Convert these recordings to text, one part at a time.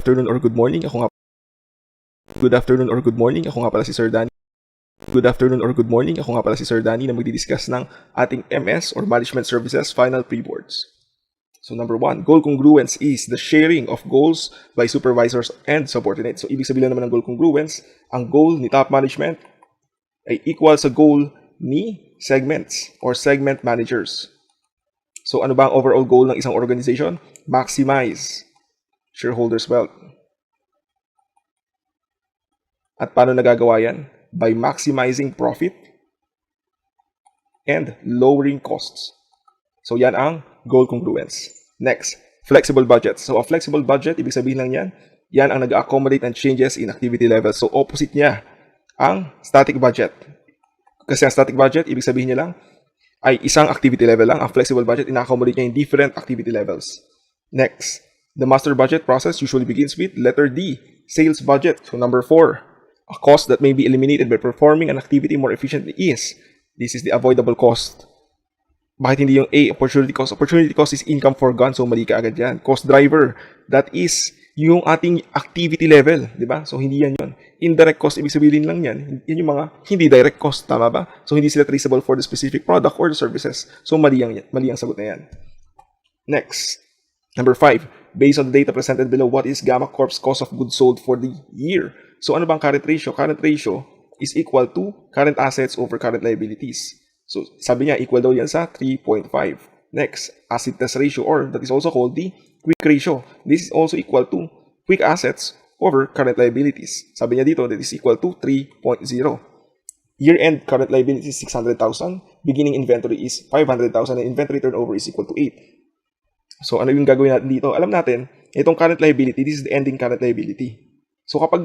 Afternoon or good morning. Good afternoon or good morning. Ako nga pala si Sir Danny. Good afternoon or good morning. Ako nga pala si Sir Danny na magdi-discuss ng ating MS or Management Services Final Pre-Boards. So number 1, goal congruence is the sharing of goals by supervisors and subordinates. So ibig sabihin naman ng goal congruence, ang goal ni top management ay equal sa goal ni segments or segment managers. So ano ba ang overall goal ng isang organization? Maximize shareholders' wealth. At paano nagagawa yan? By maximizing profit and lowering costs. So yan ang goal congruence. Next, flexible budget. So a flexible budget, ibig sabihin lang yan ang nag-accommodate and changes in activity levels. So opposite niya ang static budget. Kasi ang static budget, ibig sabihin niya lang ay isang activity level lang. Ang flexible budget, ina-accommodate niya in different activity levels. Next, the master budget process usually begins with letter D, sales budget. So number 4, a cost that may be eliminated by performing an activity more efficiently is, this is the avoidable cost. Bakit hindi yung A, opportunity cost? Opportunity cost is income forgone, so mali ka agad yan. Cost driver, that is yung ating activity level, di ba? So hindi yan yun. Indirect cost, ibig sabihin lang yan. Yan yung mga hindi direct cost, tama ba? So hindi sila traceable for the specific product or the services. So mali ang sagot na yan. Next, number 5, based on the data presented below, what is Gamma Corp's cost of goods sold for the year? So ano bang current ratio? Current ratio is equal to current assets over current liabilities. So sabi niya, equal daw yan sa 3.5. Next, asset test ratio, or that is also called the quick ratio. This is also equal to quick assets over current liabilities. Sabi niya dito, that is equal to 3.0. Year-end current liabilities is 600,000. Beginning inventory is 500,000. And inventory turnover is equal to 8. So ano yung gagawin natin dito? Alam natin, itong current liability, this is the ending current liability. So kapag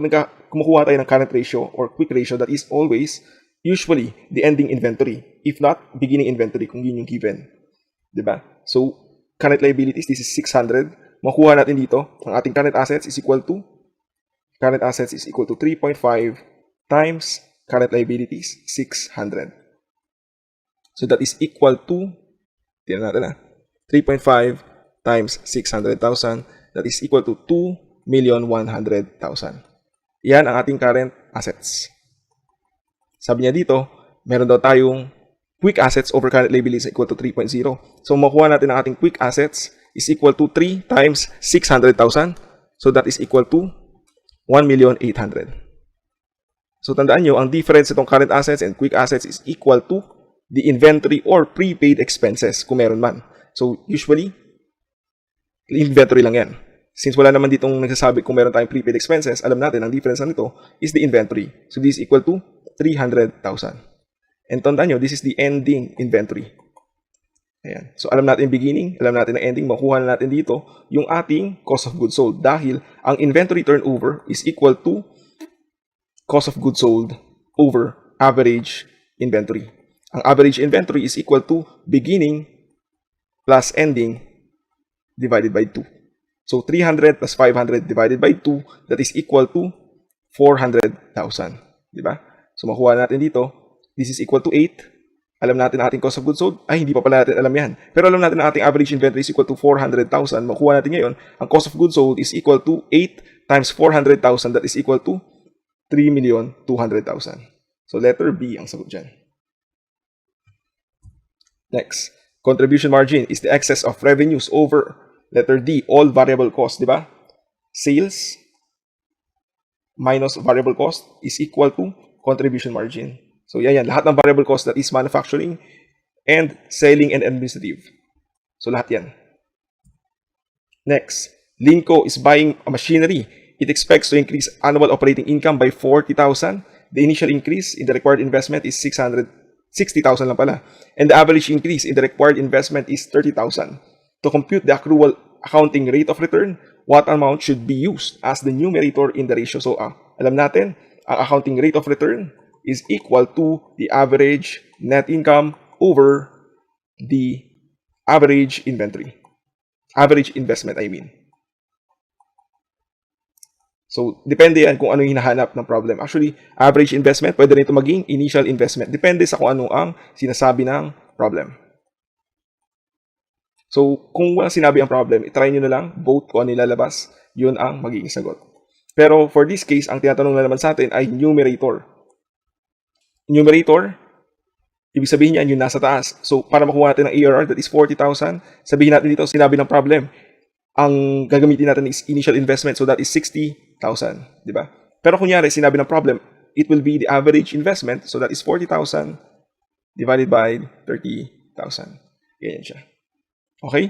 kumukuha tayo ng current ratio or quick ratio, that is always, usually, the ending inventory. If not, beginning inventory kung yun yung given. Diba? So, current liabilities, this is 600. Makuha natin dito, ang ating current assets is equal to 3.5 times current liabilities, 600. So, that is equal to, tingnan natin 3.5 times 600,000, that is equal to 2,100,000. Yan ang ating current assets. Sabi niya dito, meron daw tayong quick assets over current liabilities equal to 3.0. So, makuha natin ang ating quick assets is equal to 3 times 600,000. So, that is equal to 1,800,000. So, tandaan nyo, ang difference itong current assets and quick assets is equal to the inventory or prepaid expenses kung meron man. So, usually, inventory lang yan. Since wala naman ditong nagsasabi kung meron tayong prepaid expenses, alam natin ang difference nito is the inventory. So, this is equal to 300,000. And tandaan nyo, this is the ending inventory. Ayan. So, alam natin beginning, alam natin ang ending, makuha na natin dito yung ating cost of goods sold dahil ang inventory turnover is equal to cost of goods sold over average inventory. Ang average inventory is equal to beginning plus ending divided by 2. So, 300 plus 500 divided by 2, that is equal to 400,000. Diba? So, makuha natin dito, this is equal to 8. Alam natin ang ating cost of goods sold. Ay, hindi pa pala natin alam yan. Pero alam natin ang ating average inventory is equal to 400,000. Makuha natin ngayon, ang cost of goods sold is equal to 8 times 400,000. That is equal to 3,200,000. So, letter B ang sagot dyan. Next, contribution margin is the excess of revenues over letter D, all variable costs, di ba? Sales minus variable cost is equal to contribution margin. So, yan. Lahat ng variable cost that is manufacturing and selling and administrative. So, lahat yan. Next, Linco is buying a machinery. It expects to increase annual operating income by 40,000. The initial increase in the required investment is 60,000 lang pala. And the average increase in the required investment is 30,000. To compute the accrual accounting rate of return, what amount should be used as the numerator in the ratio? So, alam natin, ang accounting rate of return is equal to the average net income over the average inventory. Average investment, I mean. So, depende yan kung ano yung hinahanap ng problem. Actually, average investment, pwede rin ito maging initial investment. Depende sa kung ano ang sinasabi ng problem. So, kung walang sinabi ang problem, itry nyo na lang, vote kung ano ilalabas, yun ang magiging sagot. Pero for this case, ang tinatanong na naman sa atin ay numerator. Numerator, ibig sabihin yan yung nasa taas. So, para makuha natin ang ARR, that is 40,000, sabihin natin dito, sinabi ng problem, ang gagamitin natin is initial investment, so that is 60,000, di ba? Pero kunyari, sinabi ng problem, it will be the average investment, so that is 40,000 divided by 30,000. Ganyan siya. Okay?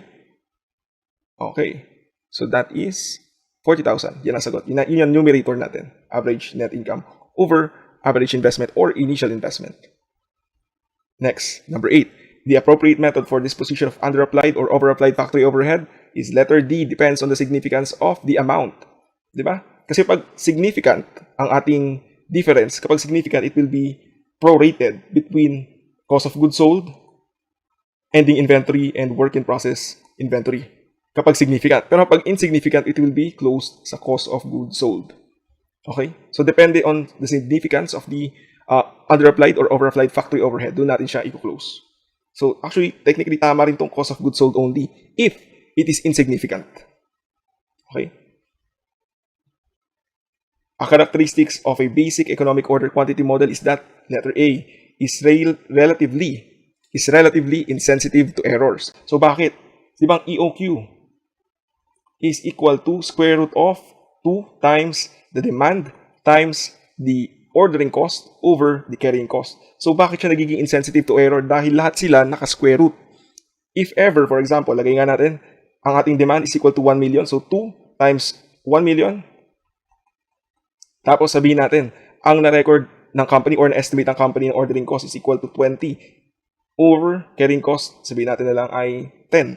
Okay. So that is 40,000. Yan ang sagot. Yun yung numerator natin. Average net income over average investment or initial investment. Next, number 8. The appropriate method for disposition of underapplied or overapplied factory overhead is letter D, depends on the significance of the amount. Diba? Kasi pag significant ang ating difference, kapag significant, it will be prorated between cost of goods sold, ending inventory, and work in process inventory. Kapag significant. Pero pag insignificant, it will be closed sa cost of goods sold. Okay? So, depende on the significance of the underapplied or overapplied factory overhead, doon natin siya i-close. So, actually, technically, tama rin tong cost of goods sold only if it is insignificant. Okay? A characteristics of a basic economic order quantity model is that, letter A, is relatively insensitive to errors. So, bakit? Di ba ang EOQ is equal to square root of 2 times the demand times the ordering cost over the carrying cost. So, bakit siya nagiging insensitive to error? Dahil lahat sila naka-square root. If ever, for example, lagay nga natin, ang ating demand is equal to 1 million. So, 2 times 1 million. Tapos, sabihin natin, ang na-record ng company or na-estimate ng company ng ordering cost is equal to 20 over carrying cost, sabihin natin na lang ay 10.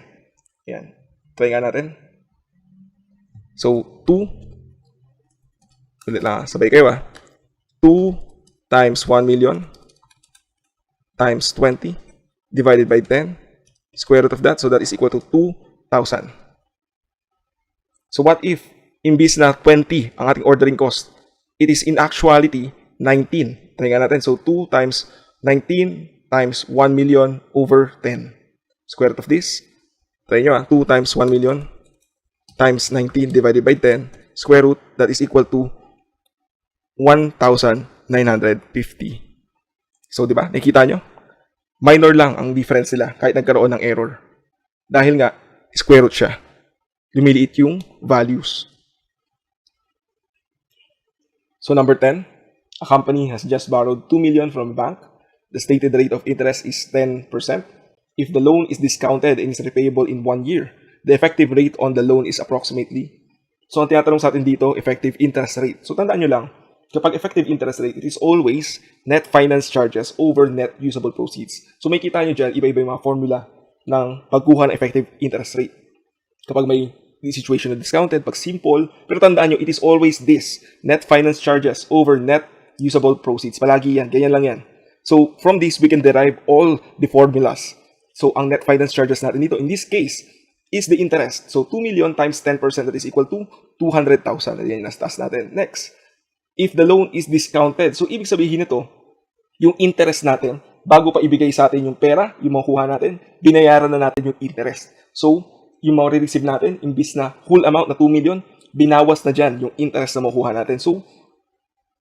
Yan. Try nga natin. So, 2. Ulit lang, sabay kayo 2 times 1 million times 20 divided by 10. Square root of that, so that is equal to 2,000. So, what if, imbis na 20 ang ating ordering cost, it is in actuality 19. Try nga natin. So, 2 times 19 times 1 million over 10. Square root of this. Try nyo 2 times 1 million times 19 divided by 10. Square root, that is equal to 1,950. So, di ba? Nakikita nyo? Minor lang ang difference nila kahit nagkaroon ng error. Dahil nga, square root siya. Lumiliit yung values. So, number 10. A company has just borrowed 2 million from a bank. The stated rate of interest is 10%. If the loan is discounted and is repayable in 1 year, the effective rate on the loan is approximately. So, ang tinatanong sa atin dito, effective interest rate. So, tandaan nyo lang, kapag effective interest rate, it is always net finance charges over net usable proceeds. So, may kita nyo dyan, iba-iba yung mga formula ng pagkuha ng effective interest rate. Kapag may situation na discounted, pag simple, pero tandaan nyo, it is always this, net finance charges over net usable proceeds. Palagi yan, ganyan lang yan. So, from this, we can derive all the formulas. So, ang net finance charges natin dito, in this case, is the interest. So, 2 million times 10%, that is equal to 200,000. Ayan, nas-taas natin. Next, if the loan is discounted, so, ibig sabihin nito, yung interest natin, bago pa ibigay sa atin yung pera, yung makuha natin, binayaran na natin yung interest. So, yung ma-receive natin, imbis na whole amount na 2 million, binawas na dyan yung interest na makuha natin. So,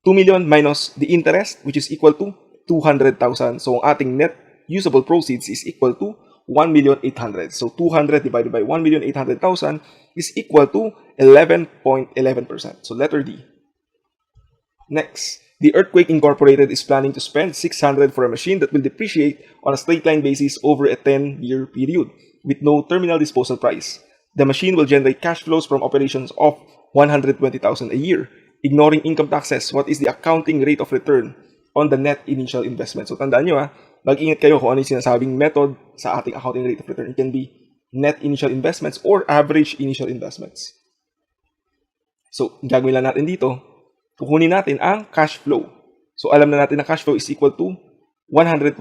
2 million minus the interest, which is equal to 200,000. So, ang ating net usable proceeds is equal to 1,800,000. So, 200 divided by 1,800,000 is equal to 11.11%. So, letter D. Next, the Earthquake Incorporated is planning to spend 600 for a machine that will depreciate on a straight line basis over a 10-year period with no terminal disposal price. The machine will generate cash flows from operations of 120,000 a year. Ignoring income taxes, what is the accounting rate of return on the net initial investment? So, tandaan nyo mag-ingat kayo kung ano yung sinasabing method sa ating accounting rate of return. It can be net initial investments or average initial investments. So, gagawin lang natin dito, kukunin natin ang cash flow. So, alam na natin na cash flow is equal to 120,000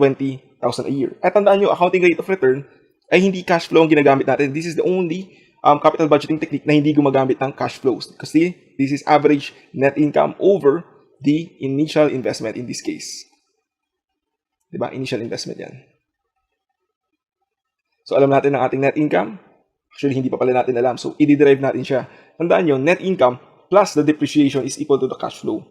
a year. At tandaan nyo, accounting rate of return ay hindi cash flow ang ginagamit natin. This is the only capital budgeting technique na hindi gumagamit ng cash flows. Kasi this is average net income over the initial investment in this case. Diba? Initial investment yan. So, alam natin ang ating net income. Actually, hindi pa pala natin alam. So, i-derive natin siya. Tandaan nyo, net income plus the depreciation is equal to the cash flow.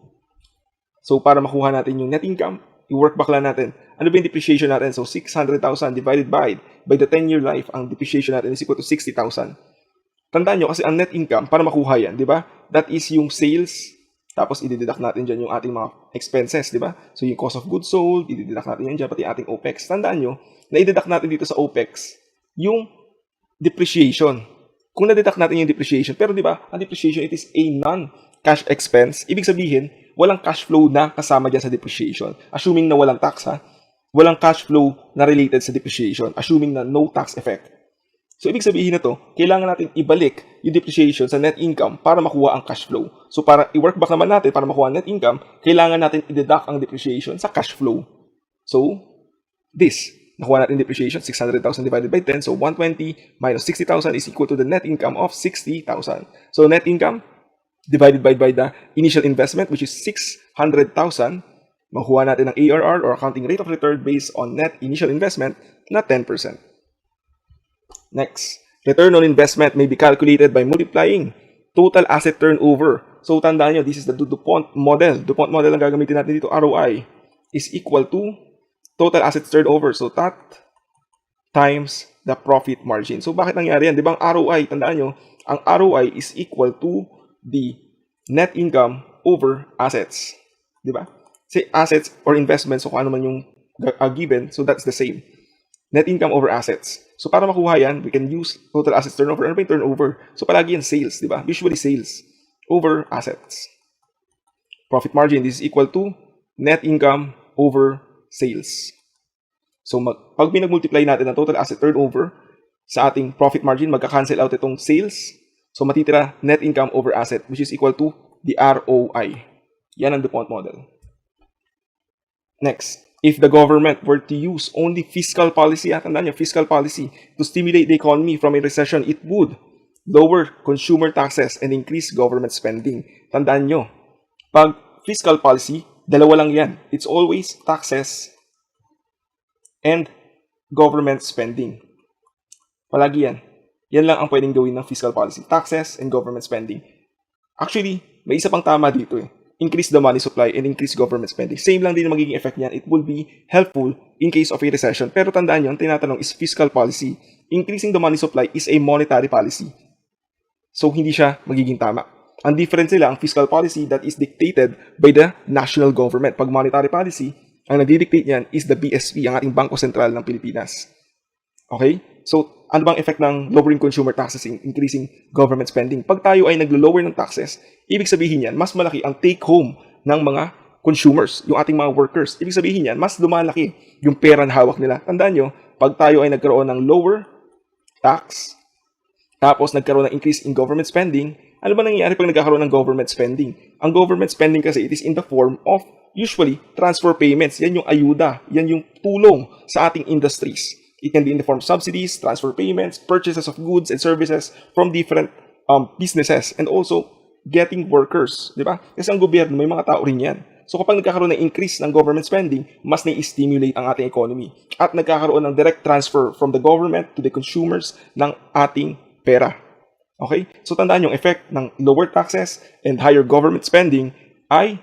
So, para makuha natin yung net income, i-work back lang natin. Ano ba yung depreciation natin? So, 600,000 divided by the 10-year life, ang depreciation natin is equal to 60,000. Tandaan nyo, kasi ang net income, para makuha yan, di ba? That is yung sales, tapos i-deduct natin dyan yung ating mga expenses, di ba? So, yung cost of goods sold, i-deduct natin yan dyan, pati ating OPEX. Tandaan nyo, na i-deduct natin dito sa OPEX, yung depreciation. Kung na-deduct natin yung depreciation, pero di ba, ang depreciation, it is a non-cash expense. Ibig sabihin, walang cash flow na kasama dyan sa depreciation. Assuming na walang tax, ha? Walang cash flow na related sa depreciation. Assuming na no tax effect. So, ibig sabihin na to, kailangan natin ibalik yung depreciation sa net income para makuha ang cash flow. So, para i-work back naman natin para makuha ang net income, kailangan natin i-deduct ang depreciation sa cash flow. So, this. Nakuha natin depreciation, 600,000 divided by 10. So, 120 minus 60,000 is equal to the net income of 60,000. So, net income divided by the initial investment, which is 600,000, makuha natin ang ARR or accounting rate of return based on net initial investment na 10%. Next, return on investment may be calculated by multiplying total asset turnover. So, tandaan nyo, this is the DuPont model. DuPont model ang gagamitin natin dito. ROI is equal to total assets turnover. So, that times the profit margin. So, bakit nangyari yan? Di ba ang ROI, tandaan nyo, ang ROI is equal to the net income over assets. Di ba? Say assets or investments, so kung ano man yung given, so that's the same. Net income over assets. So para makuha yan, we can use total assets turnover. Ano ba yung turnover? So palagi yan sales, di ba? Usually sales over assets. Profit margin, this is equal to net income over sales. So pag pinag-multiply natin ang total asset turnover sa ating profit margin, magka-cancel out itong sales. So, matitira net income over asset, which is equal to the ROI. Yan ang DuPont model. Next, if the government were to use only fiscal policy, tandaan nyo, fiscal policy, to stimulate the economy from a recession, it would lower consumer taxes and increase government spending. Tandaan nyo, pag fiscal policy, dalawa lang yan. It's always taxes and government spending. Palagi yan. Yan lang ang pwedeng gawin ng fiscal policy. Taxes and government spending. Actually, may isa pang tama dito eh. Increase the money supply and increase government spending. Same lang din ang magiging effect niyan. It will be helpful in case of a recession. Pero tandaan nyo, ang tinatanong is fiscal policy. Increasing the money supply is a monetary policy. So, hindi siya magiging tama. Ang difference nila, ang fiscal policy that is dictated by the national government. Pag monetary policy, ang nagdidictate niyan is the BSP, ang ating Bangko Sentral ng Pilipinas. Okay? So, ano bang effect ng lowering consumer taxes and increasing government spending? Pag tayo ay naglo-lower ng taxes, ibig sabihin yan, mas malaki ang take-home ng mga consumers, yung ating mga workers. Ibig sabihin yan, mas lumalaki yung pera na hawak nila. Tandaan nyo, pag tayo ay nagkaroon ng lower tax, tapos nagkaroon ng increase in government spending, ano ba nangyayari pag nagkakaroon ng government spending? Ang government spending kasi, it is in the form of, usually, transfer payments. Yan yung ayuda, yan yung tulong sa ating industries. It can be in the form of subsidies, transfer payments, purchases of goods and services from different businesses, and also getting workers, di ba? Kasi ang gobyerno, may mga tao rin yan. So kapag nagkakaroon ng increase ng government spending, mas nai-stimulate ang ating economy. At nagkakaroon ng direct transfer from the government to the consumers ng ating pera. Okay? So tandaan yung effect ng lower taxes and higher government spending ay,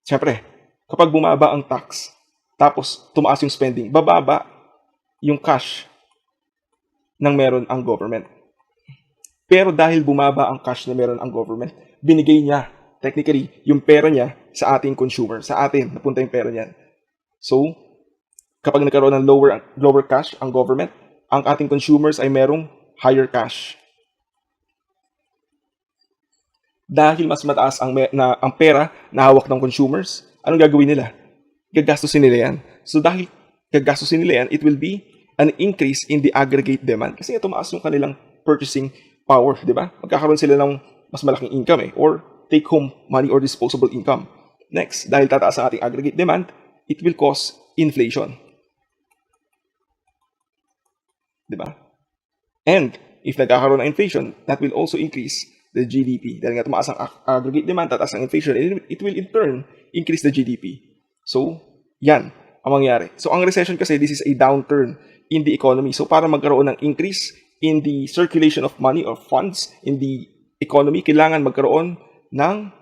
syempre, kapag bumaba ang tax, tapos tumaas yung spending, bababa yung cash ng meron ang government. Pero dahil bumaba ang cash na meron ang government, binigay niya, technically, yung pera niya sa ating consumer. Sa atin, napunta yung pera niyan. So, kapag nagkaroon ng lower cash ang government, ang ating consumers ay merong higher cash. Dahil mas mataas ang pera na hawak ng consumers, anong gagawin nila? Gagastusin nila yan. So, dahil gagastusin nila yan, it will be an increase in the aggregate demand. Kasi tumaas yung kanilang purchasing power, di ba? Magkakaroon sila ng mas malaking income or take-home money or disposable income. Next, dahil tataas ang ating aggregate demand, it will cause inflation. Di ba? And if nagkakaroon ng inflation, that will also increase the GDP. Dahil nga tumaas ang aggregate demand, tataas ang inflation, it will in turn increase the GDP. So, yan ang mangyari. So, ang recession kasi, this is a downturn. in the economy. So para magkaroon ng increase in the circulation of money or funds in the economy, kailangan magkaroon ng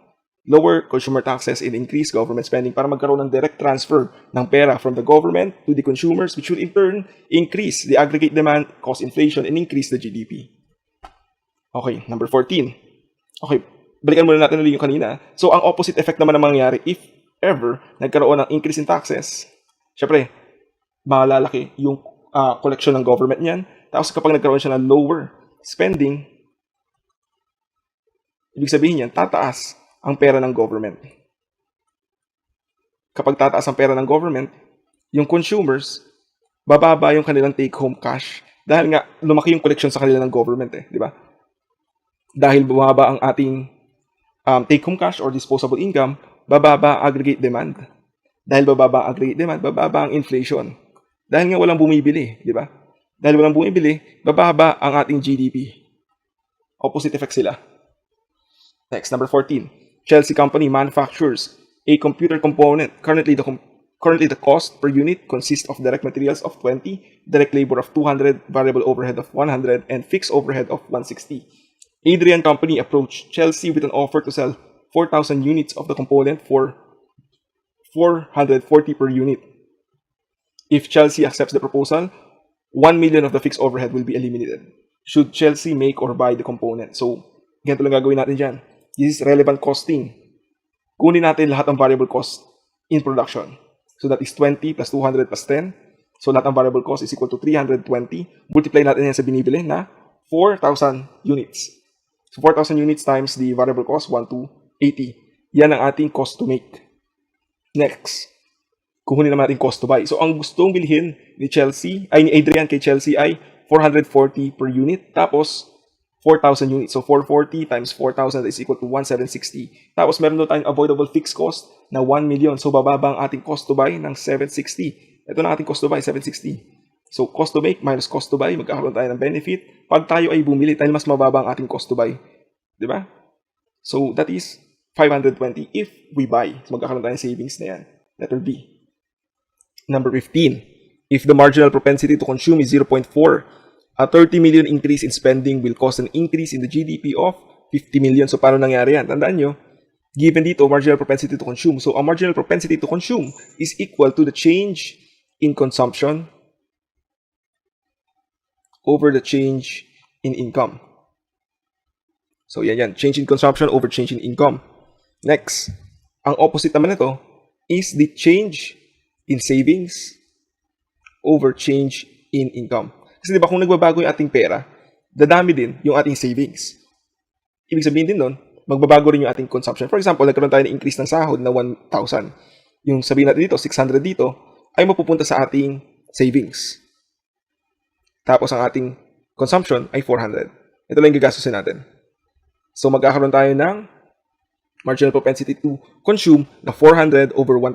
lower consumer taxes and increase government spending para magkaroon ng direct transfer ng pera from the government to the consumers, which will in turn increase the aggregate demand, cause inflation, and increase the GDP. Okay, number 14. Okay, balikan muna natin ulit yung kanina. So, ang opposite effect naman ang mangyayari if ever nagkaroon ng increase in taxes. Syempre, malalaki yung collection ng government niyan. Tapos kapag nagkaroon siya ng lower spending, ibig sabihin niyan, tataas ang pera ng government. Kapag tataas ang pera ng government, yung consumers, bababa yung kanilang take-home cash. Dahil nga, lumaki yung collection sa kanila ng government di ba? Dahil bumaba ang ating take-home cash or disposable income, bababa aggregate demand. Dahil bababa aggregate demand, bababa ang inflation. Dahil nga walang bumibili, di ba? Dahil walang bumibili, bababa ang ating GDP. Opposite effect sila. Next, number 14. Chelsea Company manufactures a computer component. Currently, the cost per unit consists of direct materials of 20, direct labor of 200, variable overhead of 100, and fixed overhead of 160. Adrian Company approached Chelsea with an offer to sell 4,000 units of the component for 440 per unit. If Chelsea accepts the proposal, 1 million of the fixed overhead will be eliminated. Should Chelsea make or buy the component? So, ganito lang gagawin natin dyan. This is relevant costing. Kunin natin lahat ng variable cost in production. So, that is 20 plus 200 plus 10. So, lahat ng variable cost is equal to 320. Multiply natin yan sa binibili na 4,000 units. So, 4,000 units times the variable cost, 1,280. Yan ang ating cost to make. Next, kukunin naman natin cost to buy. So, ang gustong bilhin ni Adrian kay Chelsea ay 440 per unit. Tapos, 4,000 units. So, 440 times 4,000 is equal to 1,760. Tapos, meron doon tayong avoidable fixed cost na 1 million. So, bababa ang ating cost to buy ng 760. Ito na ating cost to buy, 760. So, cost to make minus cost to buy, magkakaroon tayo ng benefit. Pag tayo ay bumili, tayo mas mababa ang ating cost to buy. Diba? So, that is 520 if we buy. So, magkakaroon tayo ng savings na yan. Letter B. Number 15. If the marginal propensity to consume is 0.4, a 30 million increase in spending will cause an increase in the GDP of 50 million. So, paano nangyari yan? Tandaan nyo, given dito, marginal propensity to consume. So, ang marginal propensity to consume is equal to the change in consumption over the change in income. So, yan. Change in consumption over change in income. Next, ang opposite naman nito is the change in savings over change in income. Kasi diba kung nagbabago yung ating pera, dadami din yung ating savings. Ibig sabihin din nun, magbabago rin yung ating consumption. For example, nagkaroon tayo ng increase ng sahod na 1,000. Yung sabihin natin dito, 600 dito, ay mapupunta sa ating savings. Tapos ang ating consumption ay 400. Ito lang yung gagastusin natin. So magkakaroon tayo ng marginal propensity to consume na 400 over 1,000.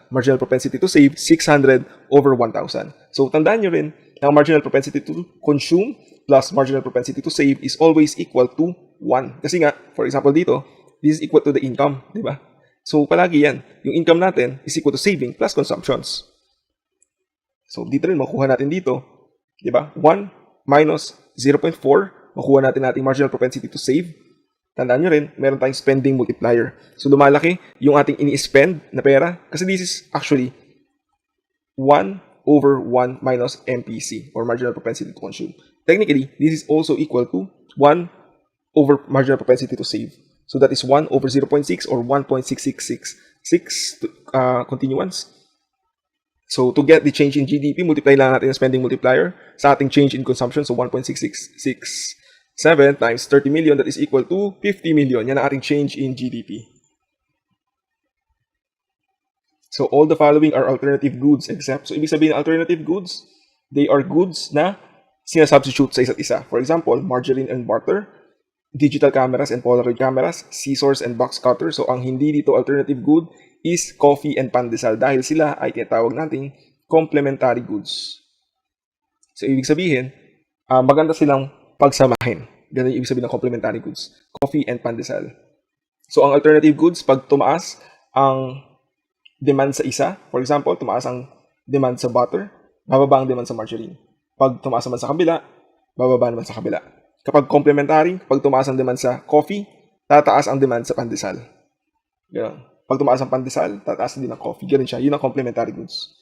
Marginal propensity to save, 600 over 1,000. So tandaan nyo rin, ang marginal propensity to consume plus marginal propensity to save is always equal to 1. Kasi nga, for example dito, this is equal to the income, di ba? So palagi yan, yung income natin is equal to saving plus consumptions. So dito rin, makuha natin dito, di ba? 1 minus 0.4, makuha natin ating marginal propensity to save. Tandaan nyo rin, meron tayong spending multiplier. So lumalaki yung ating ini-spend na pera kasi this is actually 1 over 1 minus MPC or marginal propensity to consume. Technically, this is also equal to 1 over marginal propensity to save. So that is 1 over 0.6 or 1.6666 continuance. So to get the change in GDP, multiply lang natin yung spending multiplier sa ating change in consumption. So 1.6667 times 30 million, that is equal to 50 million. Yan ang ating change in GDP. So all the following are alternative goods except, so ibig sabihin ng alternative goods, they are goods na sinasubstitute sa isa't isa. For example, margarine and butter, digital cameras and Polaroid cameras, scissors and box cutter. So ang hindi dito alternative good is coffee and pandesal dahil sila ay tinatawag nating complementary goods. So ibig sabihin, maganda silang pagsamahin. Ganun yung ibig sabihin ng complementary goods. Coffee and pandesal. So ang alternative goods, pag tumaas ang demand sa isa, for example, tumaas ang demand sa butter, bababa ang demand sa margarine. Pag tumaas naman sa kabila, bababa naman sa kabila. Kapag complementary, pag tumaas ang demand sa coffee, tataas ang demand sa pandesal. Ganun. Pag tumaas ang pandesal, tataas din ang coffee. Ganun siya. Yun ang complementary goods.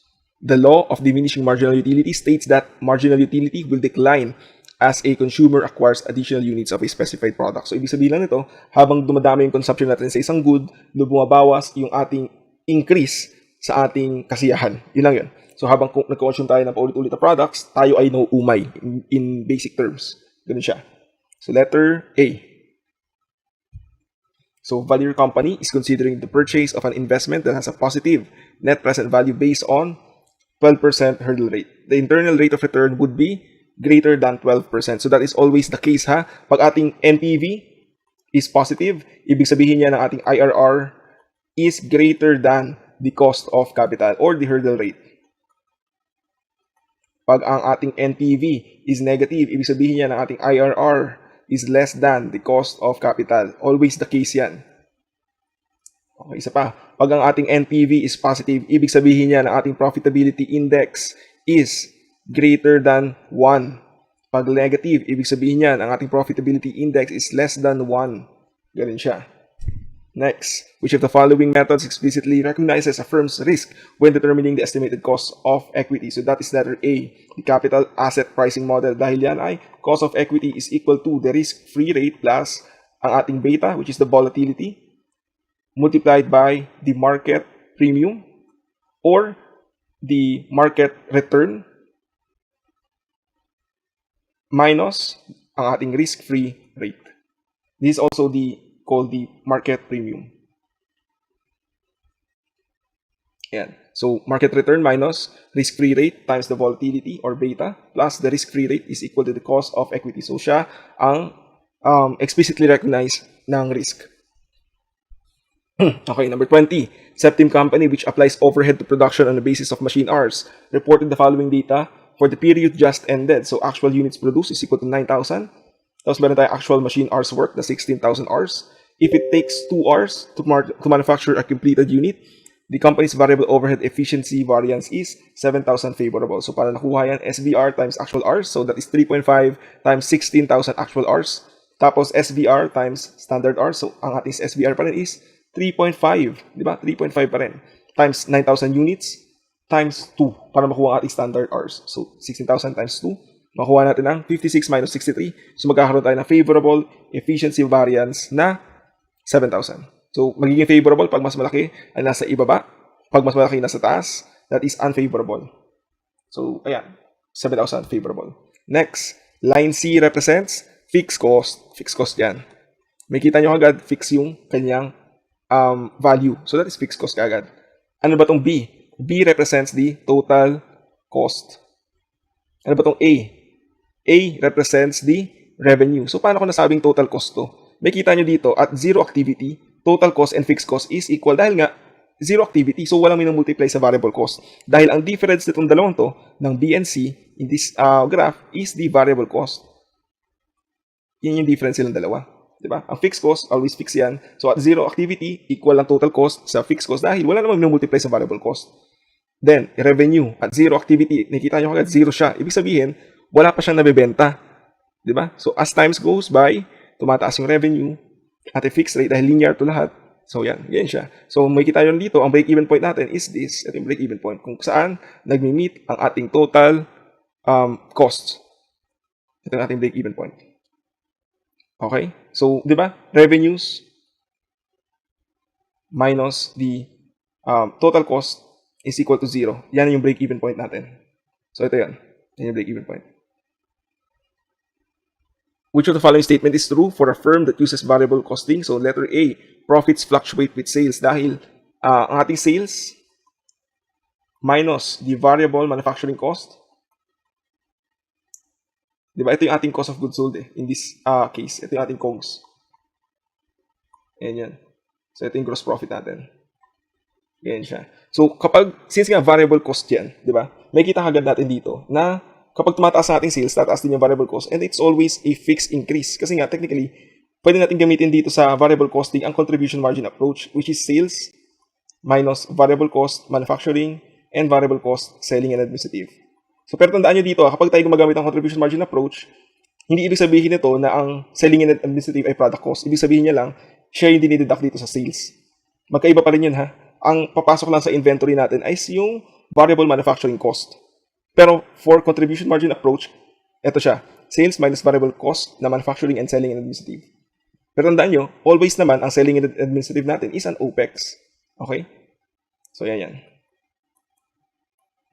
The law of diminishing marginal utility states that marginal utility will decline as a consumer acquires additional units of a specified product. So, ibig sabihin lang nito, habang dumadami yung consumption natin sa isang good, bumabawas yung ating increase sa ating kasiyahan. Yun lang yun. So, habang nag-consume tayo ng paulit-ulit na products, tayo ay nauumay in basic terms. Ganun siya. So, letter A. So, Valier Company is considering the purchase of an investment that has a positive net present value based on 12% hurdle rate. The internal rate of return would be greater than 12%. So, that is always the case, ha? Pag ating NPV is positive, ibig sabihin niya ng ating IRR is greater than the cost of capital or the hurdle rate. Pag ang ating NPV is negative, ibig sabihin niya ng ating IRR is less than the cost of capital. Always the case yan. Okay, isa pa. Pag ang ating NPV is positive, ibig sabihin niya ng ating profitability index is greater than 1. Pag negative, ibig sabihin niya ng ating profitability index is less than 1. Ganun siya. Next, which of the following methods explicitly recognizes a firm's risk when determining the estimated cost of equity? So that is letter A, the capital asset pricing model. Dahil yan ay cost of equity is equal to the risk-free rate plus ang ating beta, which is the volatility, multiplied by the market premium or the market return minus ang ating risk-free rate. This is also called the market premium. Yan. So, market return minus risk-free rate times the volatility or beta plus the risk-free rate is equal to the cost of equity. So, siya ang explicitly recognized ng risk. Okay, number 20. Septim Company, which applies overhead to production on the basis of machine hours, reported the following data for the period just ended. So, actual units produced is equal to 9,000. Tapos meron tayong actual machine hours work na 16,000 hours. If it takes 2 hours to manufacture a completed unit, the company's variable overhead efficiency variance is 7,000 favorable. So, para nakuha yan, SVR times actual hours. So, that is 3.5 times 16,000 actual hours. Tapos, SVR times standard hours. So, ang ating SVR pa rin is 3.5. Diba? 3.5 pa rin. Times 9,000 units times 2 para makuha ang ating standard hours. So, 16,000 times 2. Makuha natin ang 56 minus 63. So, magkakaroon tayo ng favorable efficiency variance na 7,000. So, magiging favorable pag mas malaki ay nasa ibaba. Pag mas malaki nasa taas, that is unfavorable. So, ayan. 7,000 favorable. Next, line C represents fixed cost. Fixed cost yan. May kita nyo agad, fix yung kanyang value. So, that is fixed cost agad. Ano ba itong B? B represents the total cost. Ano ba itong A? A represents the revenue. So, paano ko nasabing total cost to? May kita nyo dito, at zero activity, total cost and fixed cost is equal dahil nga, zero activity. So, walang minumultiply sa variable cost. Dahil ang difference nitong dalawang to, ng B and C, in this graph, is the variable cost. Yan yung difference silang dalawa. Diba? Ang fixed cost, always fix yan. So, at zero activity, equal ang total cost sa fixed cost dahil wala namang minumultiply sa variable cost. Then, revenue, at zero activity, nakikita nyo agad, zero siya. Ibig sabihin, wala pa siyang nabibenta. Diba? So, as times goes by, tumataas yung revenue at a fixed rate dahil linear to lahat. So, yan. Yan siya. So, may kita nyo dito, ang break-even point natin is this. Ito yung break-even point. Kung saan, nagmi-meet ang ating total cost. Ito yung ating break-even point. Okay? So, di ba? Revenues minus the total cost is equal to 0. Yan yung break-even point natin. So, ito yan. Yan yung break-even point. Which of the following statement is true for a firm that uses variable costing? So, letter A, profits fluctuate with sales dahil ang ating sales minus the variable manufacturing cost. Diba? Ito yung ating cost of goods sold in this case. Ito yung ating COGS. Ayan yan. So, ito yung gross profit natin. Ayan siya. So, since nga variable cost yan, diba? May kita agad natin dito na kapag tumataas sa ating sales, tataas din yung variable cost and it's always a fixed increase. Kasi nga, technically, pwede natin gamitin dito sa variable costing ang contribution margin approach, which is sales minus variable cost manufacturing and variable cost selling and administrative. So, pero tandaan nyo dito, kapag tayo gumagamit ng contribution margin approach, hindi ibig sabihin nito na ang selling and administrative ay product cost. Ibig sabihin niya lang, siya yung dinideduct dito sa sales. Magkaiba pa rin yun ha. Ang papasok lang sa inventory natin ay yung variable manufacturing cost. Pero for contribution margin approach, ito siya. Sales minus variable cost na manufacturing and selling and administrative. Pero tandaan nyo, always naman, ang selling and administrative natin is an OPEX. Okay? So, yan.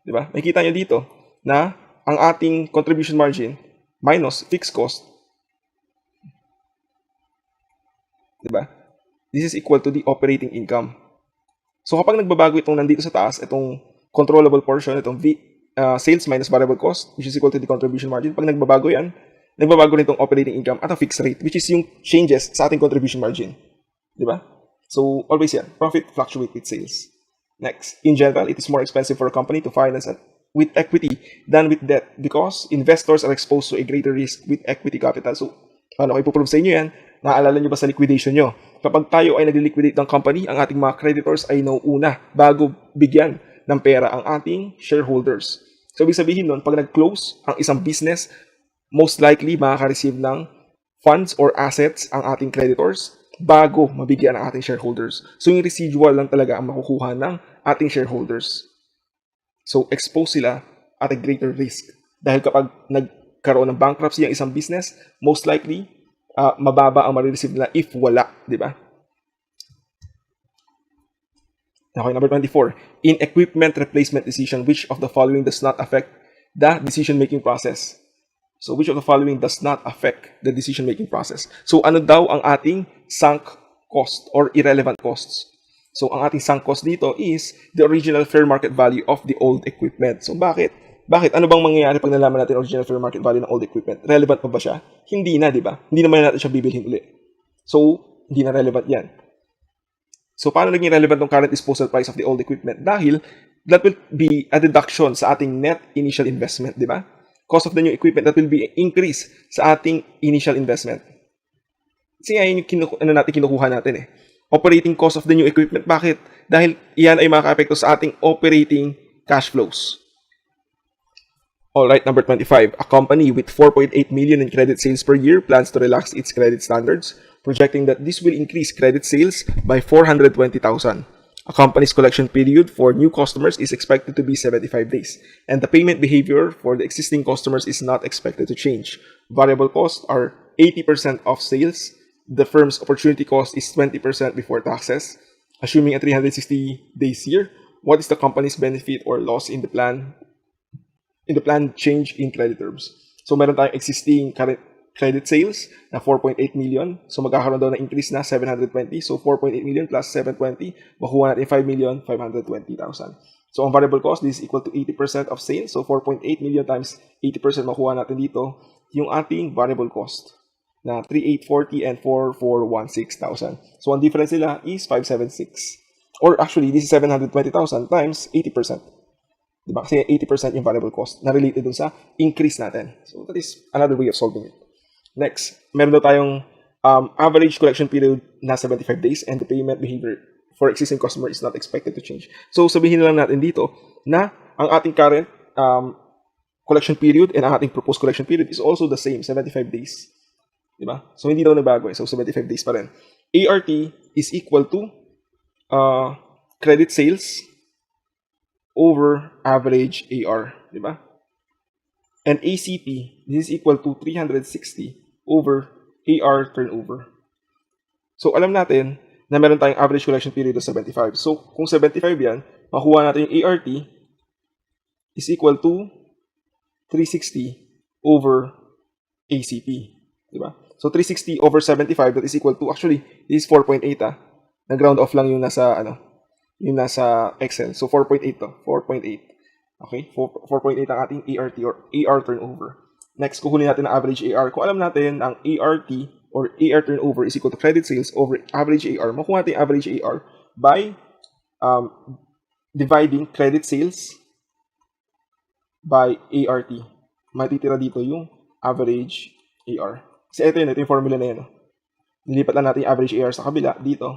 Diba? Makikita nyo dito na ang ating contribution margin minus fixed cost. Diba? This is equal to the operating income. So, kapag nagbabago itong nandito sa taas, itong controllable portion, itong sales minus variable cost, which is equal to the contribution margin, pag nagbabago yan, nagbabago rin itong operating income at a fixed rate, which is yung changes sa ating contribution margin. Diba? So, always yan. Profit fluctuate with sales. Next, in general, it is more expensive for a company to finance with equity than with debt because investors are exposed to a greater risk with equity capital. So, paano ko ipoprove sa inyo yan? Naaalala nyo ba sa liquidation nyo? Kapag tayo ay nag-liquidate ng company, ang ating mga creditors ay nauuna bago bigyan ng pera ang ating shareholders. So, ibig sabihin nun, pag nag-close ang isang business, most likely makaka-receive ng funds or assets ang ating creditors bago mabigyan ang ating shareholders. So, yung residual lang talaga ang makukuha ng ating shareholders. So, expose sila at a greater risk. Dahil kapag nagkaroon ng bankruptcy ang isang business, most likely, mababa ang marireceive nila if wala, di ba? Okay, number 24. In equipment replacement decision, which of the following does not affect the decision-making process? So, which of the following does not affect the decision-making process? So, ano daw ang ating sunk cost or irrelevant costs? So, ang ating sunk cost dito is the original fair market value of the old equipment. So, bakit? Bakit? Ano bang mangyayari pag nalaman natin original fair market value ng old equipment? Relevant pa ba siya? Hindi na, di ba? Hindi naman natin siya bibilhin uli. So, hindi na relevant yan. So, paano naging relevant ng current disposal price of the old equipment? Dahil, that will be a deduction sa ating net initial investment, di ba? Cost of the new equipment, that will be increase sa ating initial investment. Kasi nga yun yung kinukuha natin eh. Operating cost of the new equipment. Bakit? Dahil iyan ay makaka-apekto sa ating operating cash flows. Alright, number 25. A company with 4.8 million in credit sales per year plans to relax its credit standards, projecting that this will increase credit sales by 420,000. A company's collection period for new customers is expected to be 75 days, and the payment behavior for the existing customers is not expected to change. Variable costs are 80% of sales. The firm's opportunity cost is 20% before taxes. Assuming a 360 days year, what is the company's benefit or loss in the plan change in credit terms? So, meron tayong existing current credit sales na 4.8 million. So, magkakaroon daw ng increase na 720. So, 4.8 million plus 720, makuha natin 5,520,000. So, ang variable cost, this is equal to 80% of sales. So, 4.8 million times 80% makuha natin dito yung ating variable cost na 3,840 and 4,416,000. So, ang difference nila is 576. Or actually, this is 720,000 times 80%. Diba? Kasi 80% yung variable cost na related dun sa increase natin. So, that is another way of solving it. Next, meron daw tayong average collection period na 75 days and the payment behavior for existing customer is not expected to change. So, sabihin lang natin dito na ang ating current collection period and ang ating proposed collection period is also the same, 75 days. Diba? So, hindi daw nabago eh. So, 75 days pa rin. ART is equal to credit sales over average AR. Diba? And ACP, this is equal to 360 over AR turnover. So, alam natin na meron tayong average collection period of 75. So, kung 75 yan, makuha natin yung ART is equal to 360 over ACP. Diba? So, 360 over 75, that is equal to, actually, this is 4.8 Nag-round off lang yung nasa, yung nasa Excel. So, 4.8 to. 4.8. Okay? 4.8 ang ating ART or AR turnover. Next, kukunin natin ang average AR. Kung alam natin ang ART or AR turnover is equal to credit sales over average AR, makuha natin average AR by dividing credit sales by ART. Matitira dito yung average AR. Kasi ito yung formula na yan. Nilipat lang natin yung average AR sa kabila dito.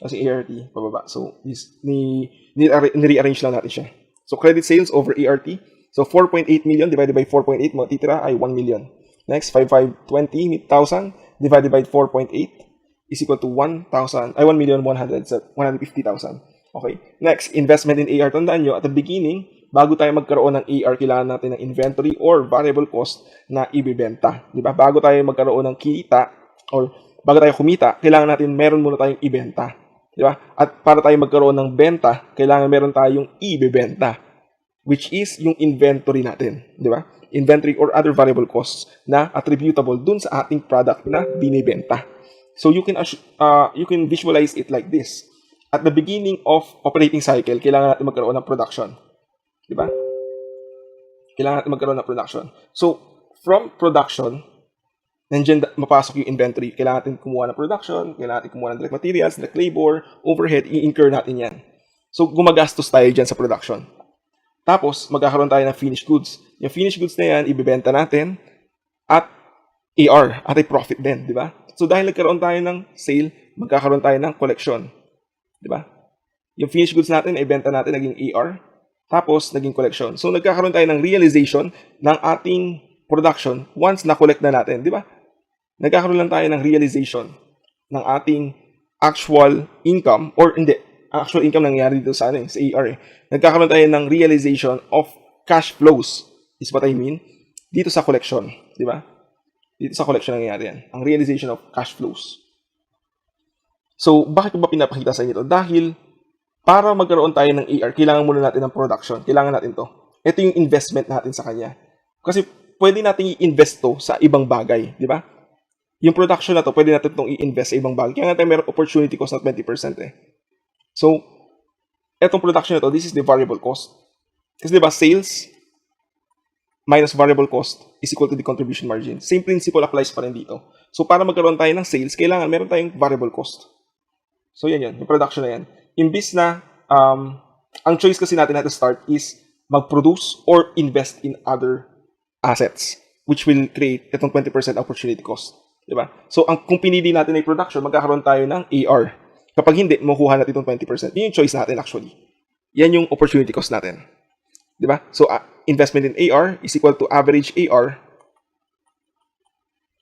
Kasi ART pababa. So, ni-rearrange lang natin siya. So, credit sales over ART So 4.8 million divided by 4.8, matitira ay 1 million. Next, 5,520,000 divided by 4.8 is equal to 1,150,000. Okay. Next, investment in AR. Tandaan nyo, at the beginning, bago tayo magkaroon ng AR, kailangan natin ng inventory or variable cost na ibibenta. Di ba? Bago tayo magkaroon ng kita or bago tayo kumita, kailangan natin meron muna tayong ibenta. Di ba? At para tayo magkaroon ng benta, kailangan meron tayong ibibenta, which is yung inventory natin. Di ba? Inventory or other variable costs na attributable dun sa ating product na binibenta. So you can visualize it like this. At the beginning of operating cycle, kailangan natin magkaroon ng production. Di ba? Kailangan natin magkaroon ng production. So, from production, nandiyan mapasok yung inventory. Kailangan natin kumuha ng production, kailangan natin kumuha ng direct materials, direct labor, overhead, i-incur natin yan. So, gumagastos tayo dyan sa production. Tapos, magkakaroon tayo ng finished goods. Yung finished goods na yan, ibibenta natin at AR, at ay profit din, di ba? So, dahil nagkaroon tayo ng sale, magkakaroon tayo ng collection. Di ba? Yung finished goods natin, ibenta natin, naging AR, tapos naging collection. So, nagkakaroon tayo ng realization ng ating production once na-collect na natin, di ba? Nagkakaroon lang tayo ng realization ng ating actual income, or hindi, actual income nangyayari dito sa AR eh. Nagkakaroon tayo ng realization of cash flows, is what I mean, dito sa collection, di ba? Dito sa collection nangyayari yan, ang realization of cash flows. So, bakit ko ba pinapakita sa inyo ito? Dahil, para magkaroon tayo ng AR, kailangan muna natin ng production. Kailangan natin to. Ito yung investment natin sa kanya. Kasi, pwede natin i-invest to sa ibang bagay, di ba? Yung production na to, pwede natin itong i-invest sa ibang bagay. Kaya nga tayo mayroong opportunity cost na 20% eh. So, etong production na to, this is the variable cost. Kasi di ba, sales minus variable cost is equal to the contribution margin. Same principle applies pa rin dito. So, para magkaroon tayo ng sales, kailangan meron tayong variable cost. So, yan yun. Yung production na yan. Imbis na, ang choice kasi natin at the start is mag-produce or invest in other assets, which will create itong 20% opportunity cost. Diba? So, kung pinili natin ay production, magkakaroon tayo ng AR. Kapag hindi, makuha natin itong 20%. Yun yung choice natin actually. Yan yung opportunity cost natin. Diba? So, investment in AR is equal to average AR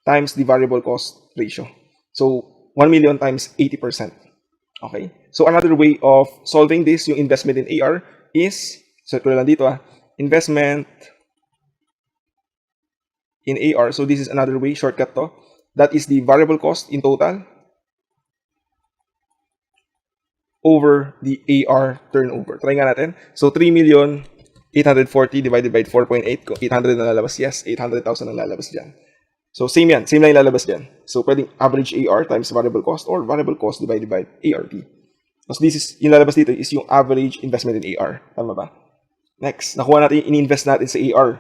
times the variable cost ratio. So, 1 million times 80%. Okay? So, another way of solving this, yung investment in AR, is, so ito lang dito investment in AR. So, this is another way, shortcut to. That is the variable cost in total over the AR turnover. Try nga natin. So, 3,840,000 divided by 4.8. Kung 800 na lalabas, yes, 800,000 na lalabas dyan. So, same yan. Same lang yung lalabas dyan. So, pwedeng average AR times variable cost or variable cost divided by ARP. So, this is, yung lalabas dito is yung average investment in AR. Tama ba? Next, nakuha natin yung in-invest natin sa AR.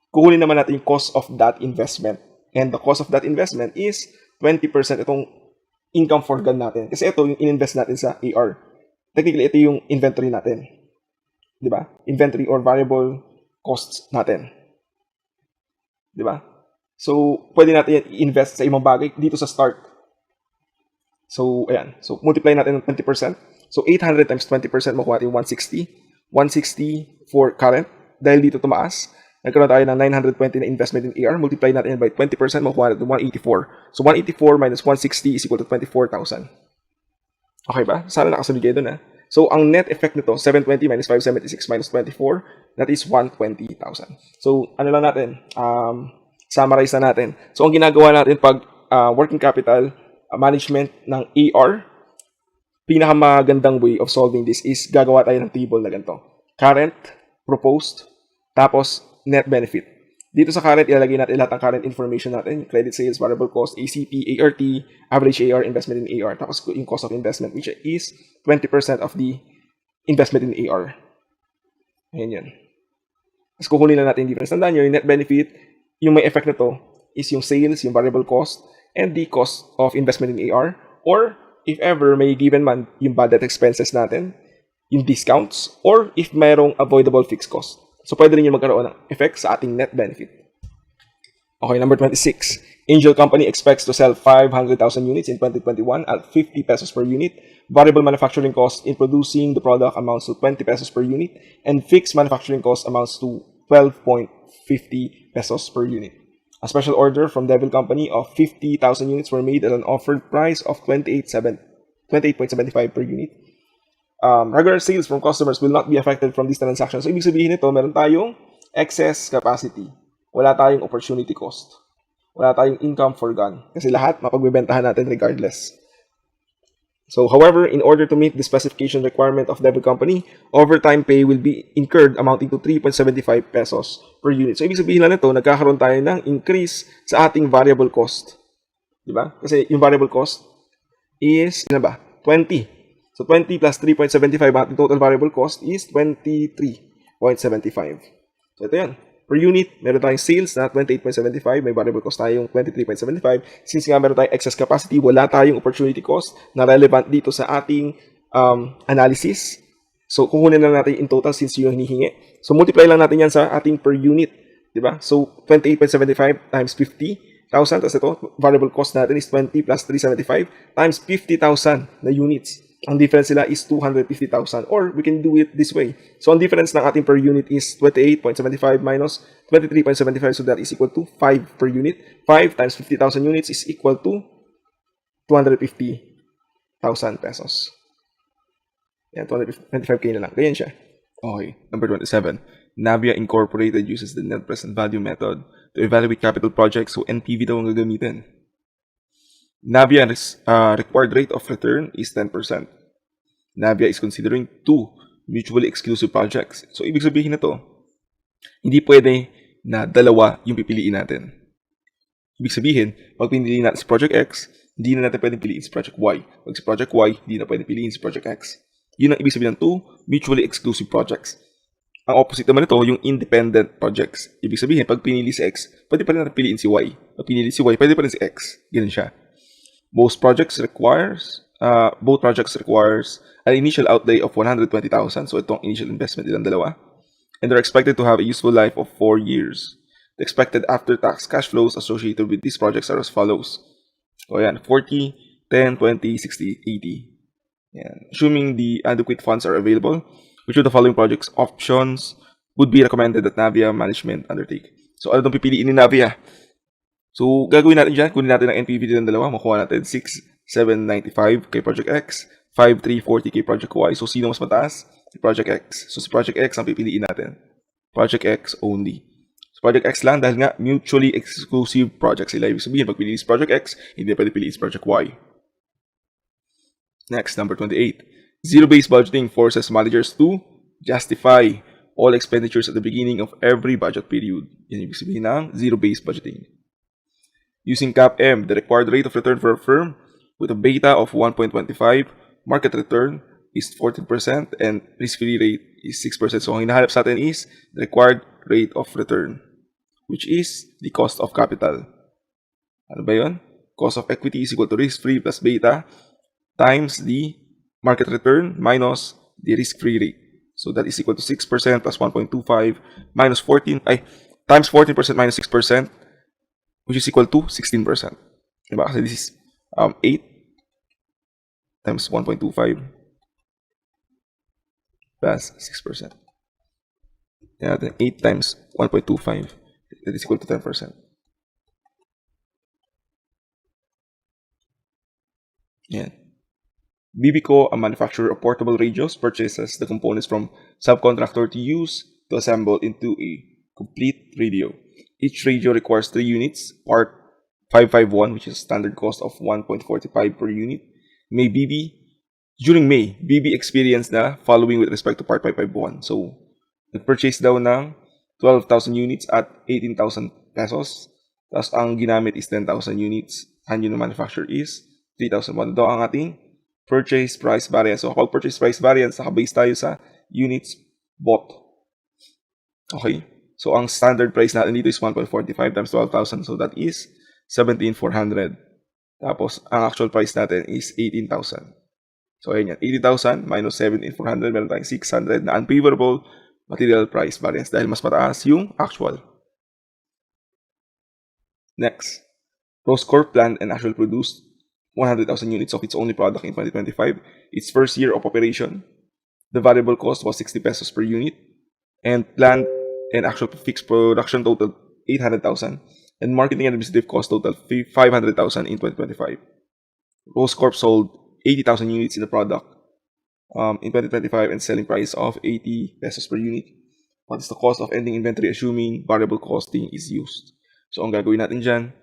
Kukunin naman natin yung cost of that investment. And the cost of that investment is 20% itong income forgone natin. Kasi ito yung in-invest natin sa AR. Technically, ito yung inventory natin. Diba? Inventory or variable costs natin. Diba? So, pwede natin i-invest sa ibang bagay dito sa start. So, ayan. So, multiply natin ng 20%. So, 800 times 20%, makuha natin 160. 160 for current. Dahil dito tumaas, nagkaroon tayo ng 920 na investment in AR. Multiply natin by 20%, makuha natin 184. So, 184 minus 160 is equal to 24,000. Okay ba? Sana nakasunod kayo dun So, ang net effect nito, 720 minus 576 minus 24, that is 120,000. So, ano lang natin? Summarize na natin. So, ang ginagawa natin pag working capital management ng AR, pinakamagandang way of solving this is gagawa tayo ng table na ganito. Current, proposed, tapos net benefit. Dito sa current, ilalagay natin lahat ng current information natin. Credit sales, variable cost, ACP, ART, average AR, investment in AR, tapos yung cost of investment, which is 20% of the investment in AR. Ayan yun. Tapos kukunin na natin yung difference. Tandaan nyo, yung net benefit, yung may effect na to is yung sales, yung variable cost, and the cost of investment in AR. Or, if ever may given man yung bad debt expenses natin, yung discounts, or if mayroong avoidable fixed cost. So, pwede rin yung magkaroon ng effect sa ating net benefit. Okay, number 26. Angel Company expects to sell 500,000 units in 2021 at 50 pesos per unit. Variable manufacturing cost in producing the product amounts to 20 pesos per unit, and fixed manufacturing cost amounts to 12.50 pesos per unit. A special order from Devil Company of 50,000 units were made at an offered price of 28.75 per unit. Regular sales from customers will not be affected from these transactions. So, ibig sabihin nito, meron tayong excess capacity. Wala tayong opportunity cost. Wala tayong income forgone. Kasi lahat mapagbebentahan natin regardless. So, however, in order to meet the specification requirement of Devil Company, overtime pay will be incurred amounting to 3.75 pesos per unit. So, ibig sabihin lang nito, nagkakaroon tayo ng increase sa ating variable cost. Diba? Kasi yung variable cost is, ilan ba? 20. So, 20 plus 3.75, ating total variable cost is 23.75. So, ito yan. Per unit, meron tayong sales na 28.75, may variable cost tayong 23.75. Since nga meron tayong excess capacity, wala tayong opportunity cost na relevant dito sa ating analysis. So, kukunin lang natin in total since yun yung hinihingi. So, multiply lang natin yan sa ating per unit. Diba? So, 28.75 times 50,000. Tapos ito, variable cost natin is 20 plus 375 times 50,000 na units. Ang difference nila is 250,000, or we can do it this way. So, ang difference ng ating per unit is 28.75 minus 23.75, so that is equal to 5 per unit. 5 times 50,000 units is equal to 250,000 pesos. Yan, 225k na lang. Ganyan siya. Okay, number 27. Navia Incorporated uses the net present value method to evaluate capital projects, so NPV daw ang gagamitin. Navia's required rate of return is 10%. Navia is considering 2 mutually exclusive projects. So, ibig sabihin na to, hindi pwede na dalawa yung pipiliin natin. Ibig sabihin, pag pinili natin si Project X, hindi na natin pwedeng piliin si Project Y. Pag si Project Y, hindi na pwedeng piliin si Project X. Yun ang ibig sabihin ng 2 mutually exclusive projects. Ang opposite naman nito, yung independent projects. Ibig sabihin, pag pinili si X, pwede pa rin natin piliin si Y. Pag pinili si Y, pwede pa rin si X. Ganun siya. Both projects requires an initial outlay of 120,000. So, itong initial investment nilang dalawa. And they're expected to have a useful life of 4 years. The expected after-tax cash flows associated with these projects are as follows. So, ayan, 40, 10, 20, 60, 80. Ayan. Assuming the adequate funds are available, which of the following projects options would be recommended that Navia management undertake? So, ano itong pipiliin ni Navia? So, gagawin natin dyan, kunin natin ang NPV ng dalawa, makuha natin 6,795 kay Project X, 5,340 kay Project Y. So, sino mas mataas? Si Project X. So, si Project X ang pipiliin natin. Project X only. So, Project X lang dahil nga mutually exclusive projects sila. Ibig sabihin, pag piliin si Project X, hindi pwede piliin si Project Y. Next, number 28. Zero-based budgeting forces managers to justify all expenditures at the beginning of every budget period. Yan ibig sabihin ng zero-based budgeting. Using CAPM, the required rate of return for a firm with a beta of 1.25, market return is 14%, and risk-free rate is 6%. So, ang hinahanap sa atin is the required rate of return, which is the cost of capital. Ano ba yun? Cost of equity is equal to risk-free plus beta times the market return minus the risk-free rate. So, that is equal to 6% plus 1.25 minus 14, times 14% minus 6%, which is equal to 16%. Diba? Kasi this is 8 times 1.25 plus 6%. Yeah, 8 times 1.25, that is equal to 10%. Yeah. Bibico, a manufacturer of portable radios, purchases the components from subcontractor to use to assemble into a complete radio. Each radio requires 3 units, part 551, which is standard cost of 1.45 per unit. During May, BB experienced na following with respect to part 551. So, nag-purchase daw ng 12,000 units at 18,000 pesos. Tapos, ang ginamit is 10,000 units. And yung manufacturer is 3,001. Ito ang ating purchase price variance. So, kapag purchase price variance, nakabase tayo sa units bought. Okay. So, ang standard price natin dito is 1.45 times 12,000. So, that is 17,400. Tapos, ang actual price natin is 18,000. So, ayun yan. 80,000 minus 17,400. Meron tayong 600 na unfavorable material price variance dahil mas mataas yung actual. Next. Roscorp planned and actually produced 100,000 units of its only product in 2025. Its first year of operation, the variable cost was 60 pesos per unit. And planned and actual fixed production total 800,000, and marketing and administrative cost total 500,000 in 2025. Rose Corp sold 80,000 units in the product in 2025 and selling price of 80 pesos per unit. What is the cost of ending inventory assuming variable costing is used? So, ang gagawin natin dyan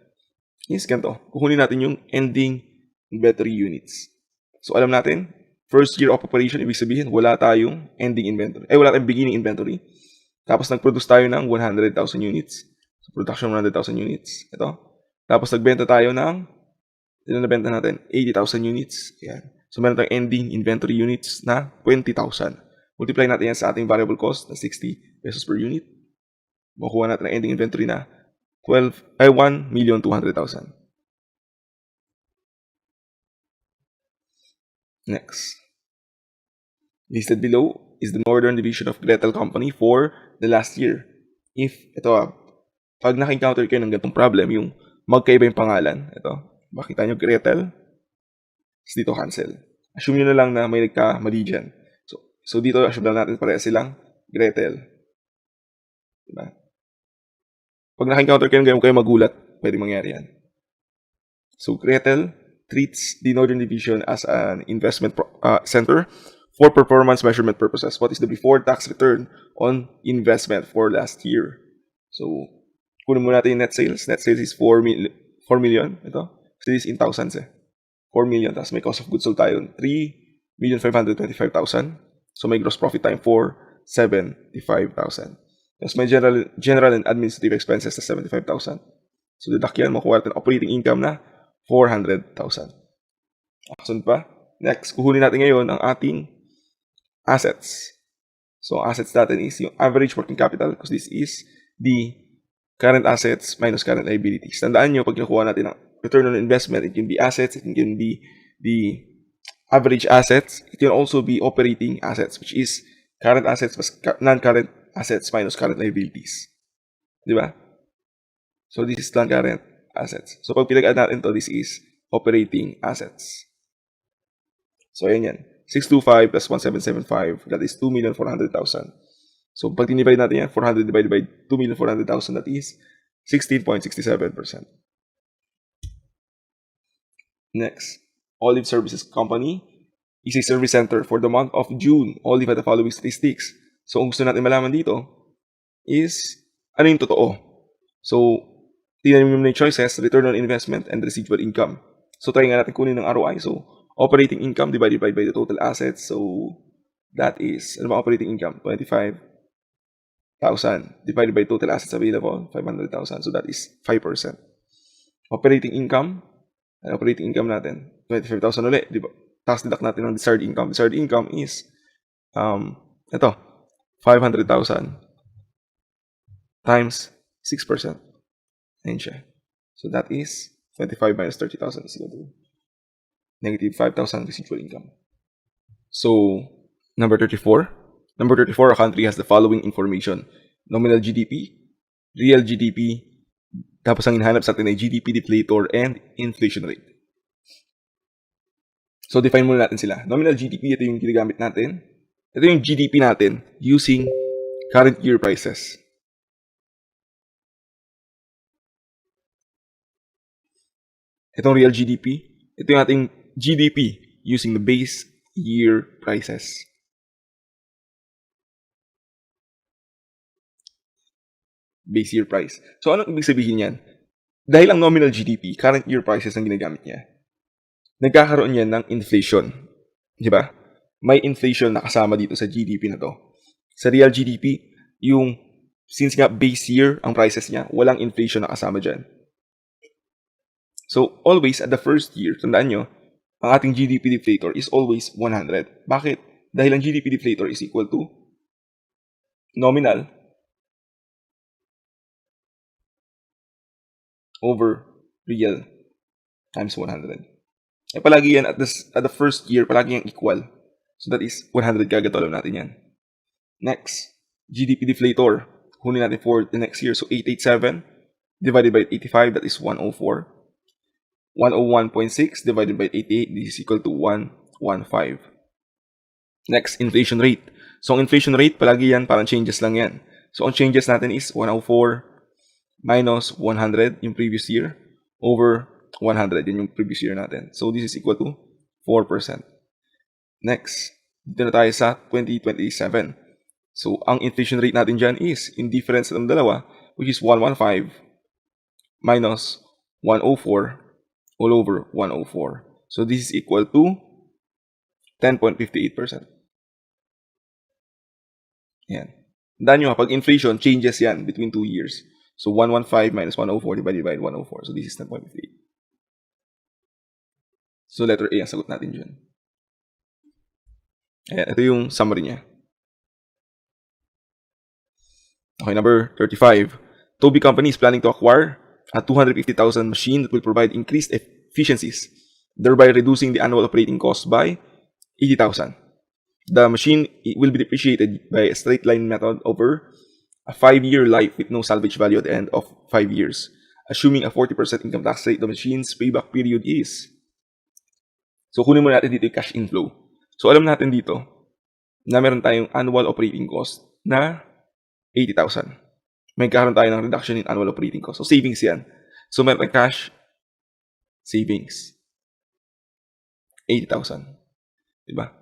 is ganito. Kukunin natin yung ending inventory units. So, alam natin, first year of operation, ibig sabihin, wala tayong ending inventory. Wala tayong beginning inventory. Tapos, nag-produce tayo ng 100,000 units. So, production 100,000 units. Ito. Tapos, nagbenta tayo ng, nabenta natin, 80,000 units. Yan. So, meron tayong ending inventory units na 20,000. Multiply natin yan sa ating variable cost na 60 pesos per unit. Makuha natin ang ending inventory na 1,200,000. Next. Listed below is the Northern Division of Gretel Company for the last year. Pag naka-encounter kayo ng ganitong problem, yung magkaiba yung pangalan, makita nyo Gretel, dito cancel. Assume nyo na lang na may nagka-mali dyan. So dito, assume na natin pareha silang Gretel. Diba? Pag naka-encounter kayo ng ganyan, kayo magulat, pwede mangyari yan. So Gretel treats the Northern Division as an investment center for performance measurement purposes. What is the before tax return on investment for last year? So, kunin mo natin yung net sales. Net sales is 4 million. Ito. So, this is in thousands 4 million. Tapos may cost of goods sold tayo. 3,525,000. So, may gross profit tayo 475,000. Tapos may general and administrative expenses na 75,000. So, deduct yan. Makuha natin operating income na 400,000. Action pa. Next, kukunin natin ngayon ang ating assets. So, assets natin is yung average working capital because this is the current assets minus current liabilities. Tandaan nyo, pag nakuha natin ang return on investment, it can be assets, it can be the average assets, it can also be operating assets, which is current assets plus non-current assets minus current liabilities. Diba? So, this is non-current assets. So, pag pinag-add natin to, this is operating assets. So, ayan yan. 625 plus 1775, that is 2,400,000. So, pag tinivide natin yan, 400 divided by 2,400,000, that is 16.67%. Next, Olive Services Company is a service center for the month of June. Olive had the following statistics. So, kung gusto natin malaman dito is, ano yung totoo? So, tingnan mo yung choices, return on investment, and residual income. So, try nga natin kunin ng ROI. So, operating income divided by the total assets. So, that is, ano ba operating income? 25,000 divided by total assets available, 500,000. So, that is 5%. Operating income natin, 25,000 ulit. Diba? Tapos deduct natin ng desired income. Desired income is, ito, 500,000 times 6%. Ayun siya. So, that is 25 minus 30,000 is equal to negative 5,000 residual income. So, number 34. Number 34, a country has the following information. Nominal GDP, real GDP, tapos ang hinahanap sa atin ay GDP deflator and inflation rate. So, define muna natin sila. Nominal GDP, ito yung ginagamit natin. Ito yung GDP natin using current year prices. Itong real GDP, ito yung ating GDP using the base year prices. Base year price. So, anong ibig sabihin yan? Dahil ang nominal GDP, current year prices ang ginagamit niya, nagkakaroon yan ng inflation. Diba? May inflation na kasama dito sa GDP na to. Sa real GDP, since nga base year ang prices niya, walang inflation na kasama dyan. So, always at the first year, tandaan nyo, ang ating GDP deflator is always 100. Bakit? Dahil ang GDP deflator is equal to nominal over real times 100. Palagi yan at the first year, palagi yung equal. So, that is 100 kagad. Alam natin yan. Next, GDP deflator. Kunin natin for the next year. So, 887 divided by 85, that is 104. 101.6 divided by 88, this is equal to 115. Next, inflation rate. So, ang inflation rate, palagi yan, parang changes lang yan. So, ang changes natin is 104 minus 100 yung previous year over 100. Yun yung previous year natin. So, this is equal to 4%. Next, dito na tayo sa 2027. So, ang inflation rate natin dyan is, in difference ng dalawa, which is 115 minus 104 all over 104. So, this is equal to 10.58%. Yan. Tandaan nyo, pag inflation, changes yan between 2 years. So, 115 minus 104 divided by 104. So, this is 10.58. So, letter A ang sagot natin dyan. Ayan, ito yung summary niya. Okay, number 35. Tobii Company is planning to acquire a 250,000 machine that will provide increased efficiencies, thereby reducing the annual operating cost by 80,000. The machine will be depreciated by a straight line method over a 5-year life with no salvage value at the end of 5 years. Assuming a 40% income tax rate, the machine's payback period is... So, kunin mo natin dito yung cash inflow. So, alam natin dito na meron tayong annual operating cost na 80,000. May karoon tayo ng reduction in annual operating cost. So, savings yan. So, meron tayong cash savings. 80,000. Diba?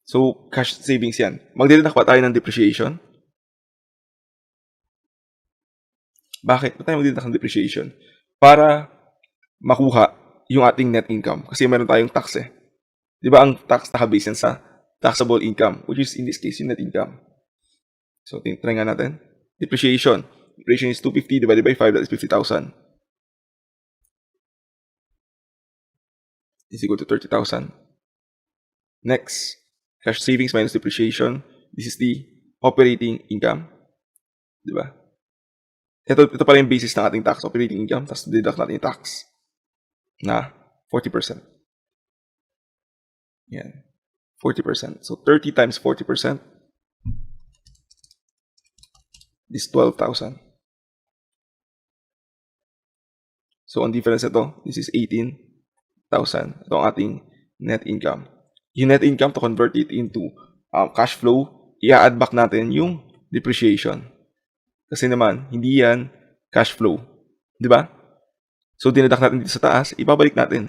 So, cash savings yan. Magdideduct pa tayo ng depreciation. Bakit? Ba't tayo magdideduct ng depreciation? Para makuha yung ating net income. Kasi meron tayong tax eh. Diba ang tax nakabase yan sa taxable income, which is in this case yung net income. So, try nga natin. Depreciation. Depreciation is 250 divided by 5, that is 50,000. Is equal to 30,000. Next, cash savings minus depreciation. This is the operating income. Diba? Ito pala yung basis ng ating tax, operating income, tapos deduct natin yung tax na 40%. Yan. 40%. So, 30 times 40% is 12,000. So, ang difference ito, this is 18,000. Ito ang ating net income. Yung net income, to convert it into cash flow, i-add back natin yung depreciation. Kasi naman, hindi yan cash flow. Diba? So, dinadak natin dito sa taas, ibabalik natin.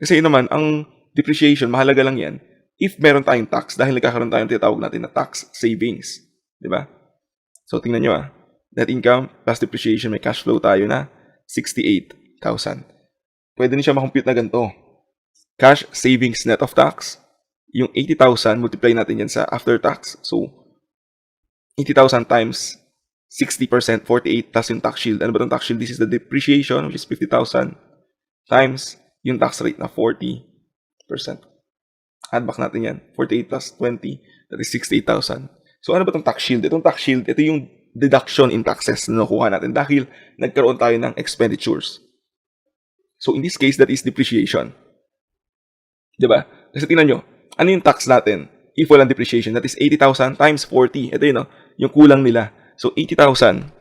Kasi naman, ang depreciation, mahalaga lang yan if meron tayong tax dahil nagkakaroon tayong tinatawag natin na tax savings. Diba? So, tingnan nyo net income plus depreciation, may cash flow tayo na 68,000. Pwede din siya makompute na ganito. Cash savings net of tax, yung 80,000, multiply natin yan sa after tax. So, 80,000 times 60%, 48, plus yung tax shield. Ano ba itong tax shield? This is the depreciation, which is 50,000, times yung tax rate na 40%. Add back natin yan. 48 plus 20, that is 68,000. So, ano ba itong tax shield? Itong tax shield, ito yung deduction in taxes na nakuha natin dahil nagkaroon tayo ng expenditures. So, in this case, that is depreciation. Diba? Kasi tingnan nyo, ano yung tax natin if walang depreciation? That is 80,000 times 40. Ito yun, yung kulang nila. So, 80,000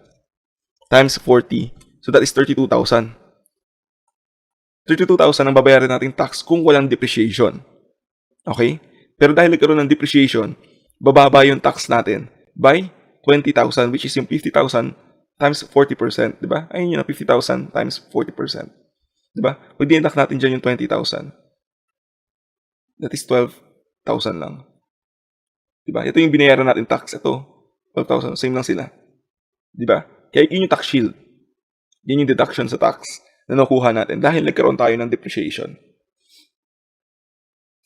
times 40. So, that is 32,000. 32,000 ang babayaran natin tax kung walang depreciation. Okay? Pero dahil nagkaroon ng depreciation, bababa yung tax natin by 20,000, which is yung 50,000 times 40%. Diba? Ayun yun, 50,000 times 40%. Diba? Pag dindak natin dyan yung 20,000. That is 12,000 lang. Diba? Ito yung binayaran natin tax. Ito, 12,000. Same lang sila. Diba? Kaya yun yung tax shield. Yun yung deduction sa tax na nakuha natin dahil nagkaroon tayo ng depreciation.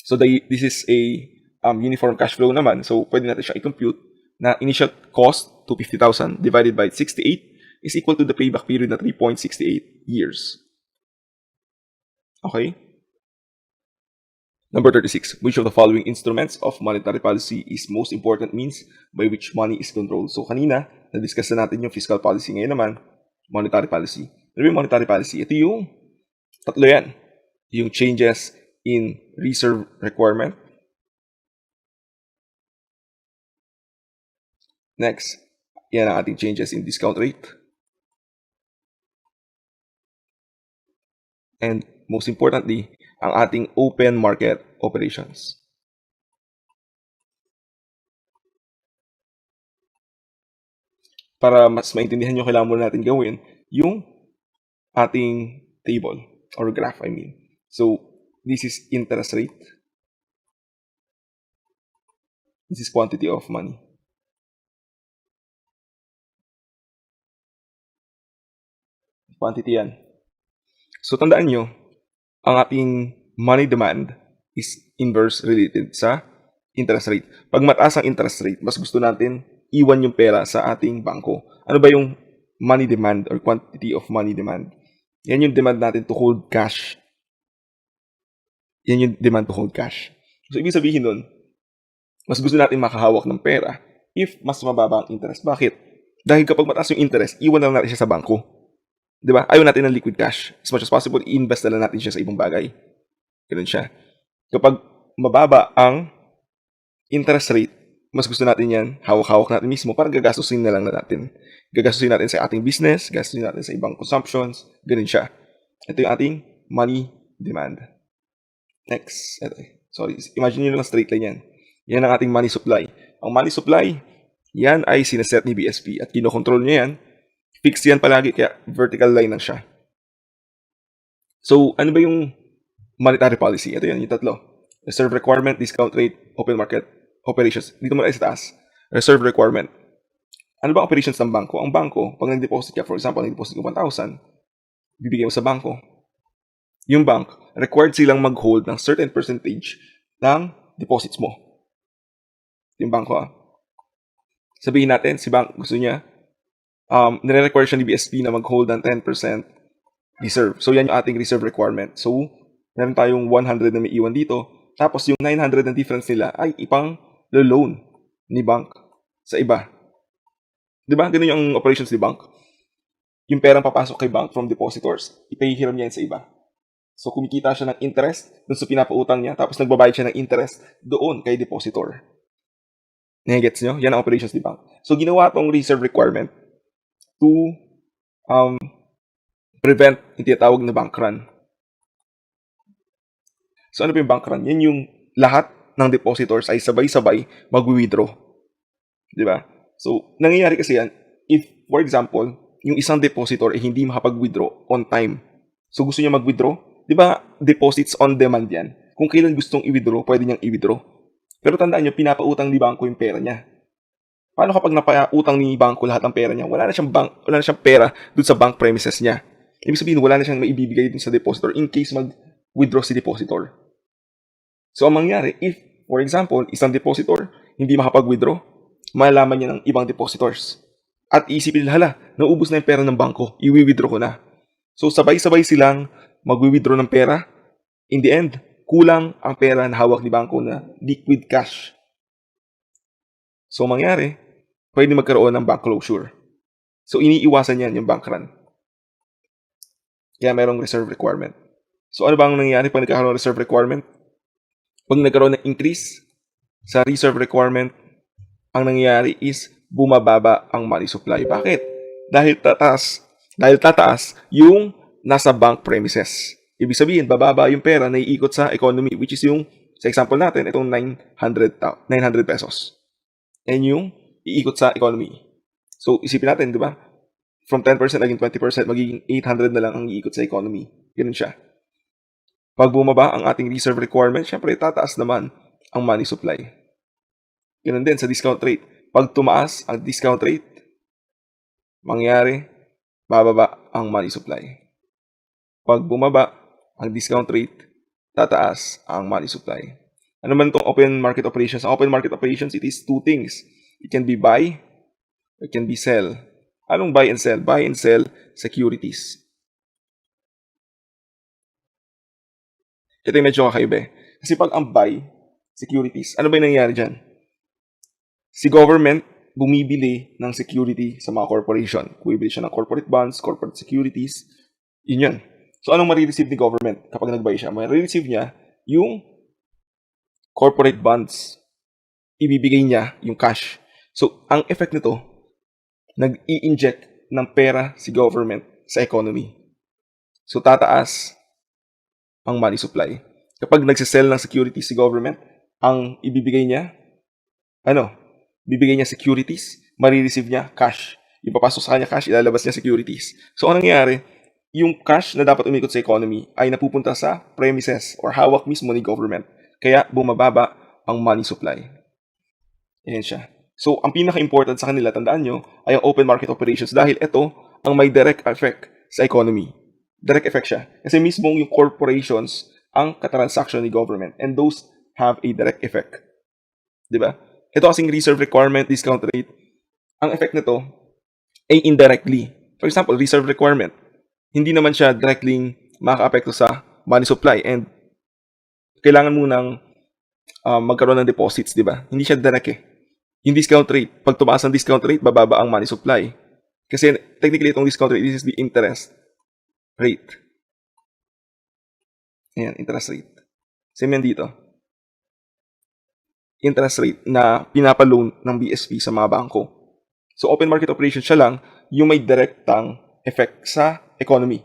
So, this is a uniform cash flow naman. So, pwede natin siya i-compute na initial cost, 250,000, divided by 68 is equal to the payback period na 3.68 years. Okay? Number 36. Which of the following instruments of monetary policy is most important means by which money is controlled? So, kanina, na-discuss na natin yung fiscal policy. Ngayon naman, monetary policy. Ano yung monetary policy? Ito yung tatlo yan. Yung changes in reserve requirement. Next, yan ang ating changes in discount rate. And most importantly, ang ating open market operations. para mas maintindihan nyo, kailangan muna natin gawin yung ating table or graph, I mean. So, this is interest rate. This is quantity of money. Quantity yan. So, tandaan nyo, ang ating money demand is inverse related sa interest rate. Pag mataas ang interest rate, mas gusto natin iwan yung pera sa ating bangko. Ano ba yung money demand or quantity of money demand? Yan yung demand natin to hold cash. Yan yung demand to hold cash. So, ibig sabihin nun, mas gusto natin makahawak ng pera if mas mababa ang interest. Bakit? Dahil kapag mataas yung interest, iwan na lang natin siya sa bangko. Diba? Ayaw natin ng liquid cash. As much as possible, i-invest na lang natin siya sa ibang bagay. Ganun siya. Kapag mababa ang interest rate, mas gusto natin yan, hawak-hawak natin mismo, parang gagastusin na lang natin. Gagastusin natin sa ating business, gagastusin natin sa ibang consumptions, ganun siya. Ito yung ating money demand. Next. Sorry, imagine nyo lang straight line yan. Yan ang ating money supply. Ang money supply, yan ay sineset ni BSP at kinokontrol niya yan. Fixed yan palagi, kaya vertical line lang siya. So, ano ba yung monetary policy? Ito yan, yung tatlo. Reserve requirement, discount rate, open market operations. Dito muna sa taas. Reserve requirement. Ano ba operations ng bangko? Ang bangko, pag nag-deposit ka, for example, nag-deposit ka 1,000, bibigay mo sa bangko. Yung bank, required silang mag-hold ng certain percentage ng deposits mo. Yung bangko, sabihin natin, si bank gusto niya, nire-require siya ni BSP na mag-hold ng 10% reserve. So, yan yung ating reserve requirement. So, meron tayong 100 na may iwan dito. Tapos, yung 900 na difference nila ay ipang loan ni bank sa iba. Diba? Ganun yung operations ni bank. Yung perang papasok kay bank from depositors, ipahihiram niya yan sa iba. So, kumikita siya ng interest dun sa pinapautang niya, tapos nagbabayad siya ng interest doon kay depositor. Nagigets nyo? Yan ang operations ni bank. So, ginawa tong reserve requirement to prevent yung tinatawag na bank run. So, ano ba yung bank run? Yan yung lahat ng depositors ay sabay-sabay mag-withdraw. Diba? So, nangyayari kasi yan, if, for example, yung isang depositor ay hindi makapag-withdraw on time. So, gusto niya mag-withdraw. Diba, deposits on demand yan. Kung kailan gustong i-withdraw, pwede niyang i-withdraw. Pero tandaan nyo, pinapautang ni bangko yung pera niya. Paano kapag napautang ni bangko lahat ng pera niya? Wala na siyang pera dun sa bank premises niya. Ibig sabihin, wala na siyang maibibigay dun sa depositor in case mag-withdraw si depositor. So, ang mangyari, if, for example, isang depositor hindi makapag-withdraw, malalaman niya ng ibang depositors. At iisipin nila, hala, naubos na yung pera ng bangko, i-withdraw ko na. So, sabay-sabay silang mag-withdraw ng pera. In the end, kulang ang pera na hawak ni bangko na liquid cash. So, mangyari, pwede magkaroon ng bank closure. So, iniiwasan yan yung bank run. Kaya merong reserve requirement. So, ano bang nangyayari pag nagkaroon ng reserve requirement? Pag nagkaroon ng increase sa reserve requirement, ang nangyayari is bumababa ang money supply. Bakit? Dahil tataas yung nasa bank premises. Ibig sabihin, bababa yung pera na iikot sa economy, which is yung, sa example natin, itong 900 pesos. And yung iikot sa economy. So, isipin natin, di ba? From 10% naging 20%, magiging 800 na lang ang iikot sa economy. Ganun siya. Pag bumaba ang ating reserve requirement, syempre, tataas naman ang money supply. Ganun din sa discount rate. Pag tumaas ang discount rate, mangyari, bababa ang money supply. Pag bumaba ang discount rate, tataas ang money supply. Ano man itong open market operations? Ang open market operations, it is two things. It can be buy, it can be sell. Anong buy and sell? Buy and sell securities. Ito yung medyo kakaiba. Kasi pag ang buy, securities, ano ba yung nangyayari dyan? Si government bumibili ng security sa mga corporation. Bumibili siya ng corporate bonds, corporate securities. Yun yun. So, anong marireceive ni government kapag nag-buy siya? Marireceive niya yung corporate bonds. Ibibigay niya yung cash. So, ang effect nito, nag-i-inject ng pera si government sa economy. So, tataas ang money supply. Kapag nagsisell ng securities si government, ang ibibigay niya, bibigay niya securities, marireceive niya cash. Yung papasok sa kanya cash, ilalabas niya securities. So, anong nangyayari? Yung cash na dapat umikot sa economy ay napupunta sa premises or hawak mismo ni government. Kaya bumababa ang money supply. Ayan siya. So, ang pinaka-important sa kanila, tandaan nyo, ay ang open market operations dahil ito ang may direct effect sa economy. Direct effect siya. Kasi mismong yung corporations ang katransaction ni government and those have a direct effect. Diba? Ito kasing reserve requirement, discount rate, ang effect nito ay indirectly. For example, reserve requirement, hindi naman siya directly makaka-apekto sa money supply and kailangan mo nang magkaroon ng deposits, di ba? Hindi siya direct eh. Yung discount rate, pag tumaas ang discount rate, bababa ang money supply. Kasi technically itong discount rate, this is the interest rate. Ayan, interest rate. Same yan dito. Interest rate na pinapaloan ng BSP sa mga bangko. So, open market operation siya lang yung may direktang effect sa economy.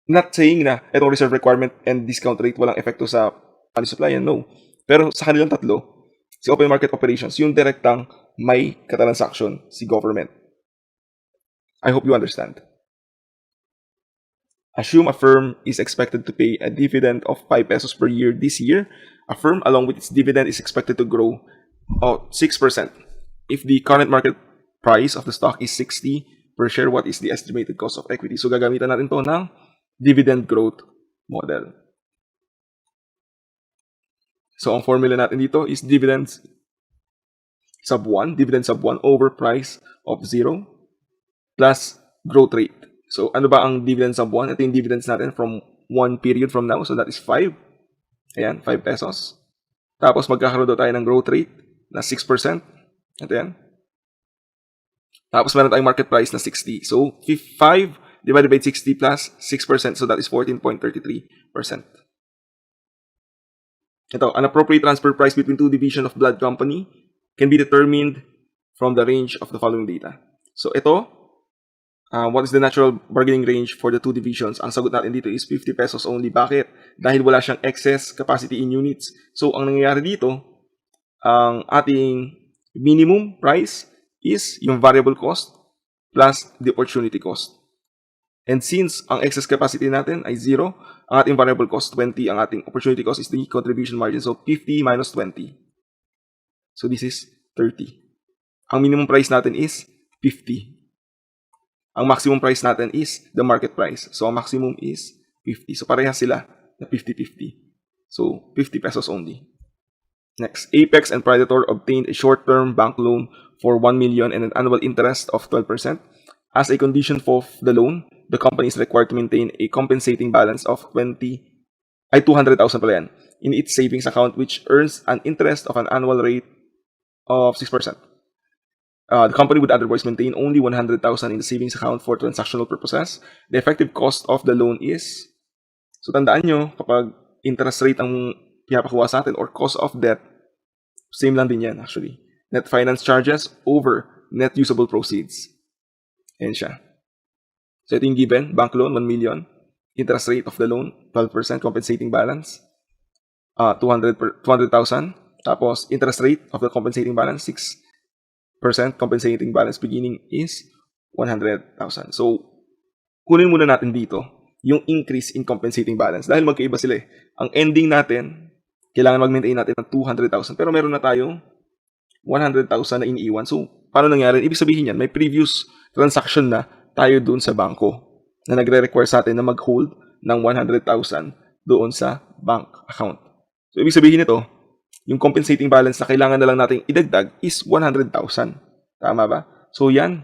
Not saying na itong reserve requirement and discount rate walang epekto sa money supply, no. Pero sa kanilang tatlo, si open market operations, yung direktang may katransaction si government. I hope you understand. Assume a firm is expected to pay a dividend of 5 pesos per year this year. A firm, along with its dividend, is expected to grow 6%. If the current market price of the stock is 60 per share, what is the estimated cost of equity? So, gagamitan natin to ng dividend growth model. So, ang formula natin dito is dividend sub 1 over price of 0 plus growth rate. So, ano ba ang dividend sub 1? Ito yung dividends natin from 1 period from now. So, that is 5. Ayan, 5 pesos. Tapos, magkakaroon daw tayo ng growth rate na 6%. Ito yan. Tapos, meron tayong market price na 60. So, 5 divided by 60 plus 6%. So, that is 14.33%. Ito, an appropriate transfer price between two divisions of blood company can be determined from the range of the following data. So, ito, what is the natural bargaining range for the two divisions? Ang sagot natin dito is 50 pesos only. Bakit? Dahil wala siyang excess capacity in units. So, ang nangyayari dito, ang ating minimum price is yung variable cost plus the opportunity cost. And since ang excess capacity natin ay 0, ang ating variable cost 20, ang ating opportunity cost is the contribution margin. So, 50 minus 20. So, this is 30. Ang minimum price natin is 50. Ang maximum price natin is the market price. So, ang maximum is 50. So, parehas sila na 50-50. So, 50 pesos only. Next, Apex and Predator obtained a short-term bank loan for 1 million and an annual interest of 12%. As a condition for the loan, the company is required to maintain a compensating balance of 200,000 pala yan, in its savings account, which earns an interest of an annual rate of 6%. The company would otherwise maintain only 100,000 in the savings account for transactional purposes. The effective cost of the loan is, so tandaan nyo, kapag interest rate ang pinapakuha sa atin or cost of debt, same lang din yan actually. Net finance charges over net usable proceeds. Ayan siya. So, ito yung given. Bank loan, 1 million. Interest rate of the loan, 12%. Compensating balance, 200,000. Tapos, interest rate of the compensating balance, 6%. Compensating balance beginning is 100,000. So, kunin muna natin dito yung increase in compensating balance. Dahil magkaiba sila eh. Ang ending natin, kailangan mag-maintain natin ng 200,000. Pero meron na tayong 100,000 na iniiwan. So, paano nangyari? Ibig sabihin yan, may previous transaction na tayo doon sa bangko na nagre-require sa atin na mag-hold ng 100,000 doon sa bank account. So, ibig sabihin nito, yung compensating balance na kailangan na lang nating idagdag is 100,000. Tama ba? So, yan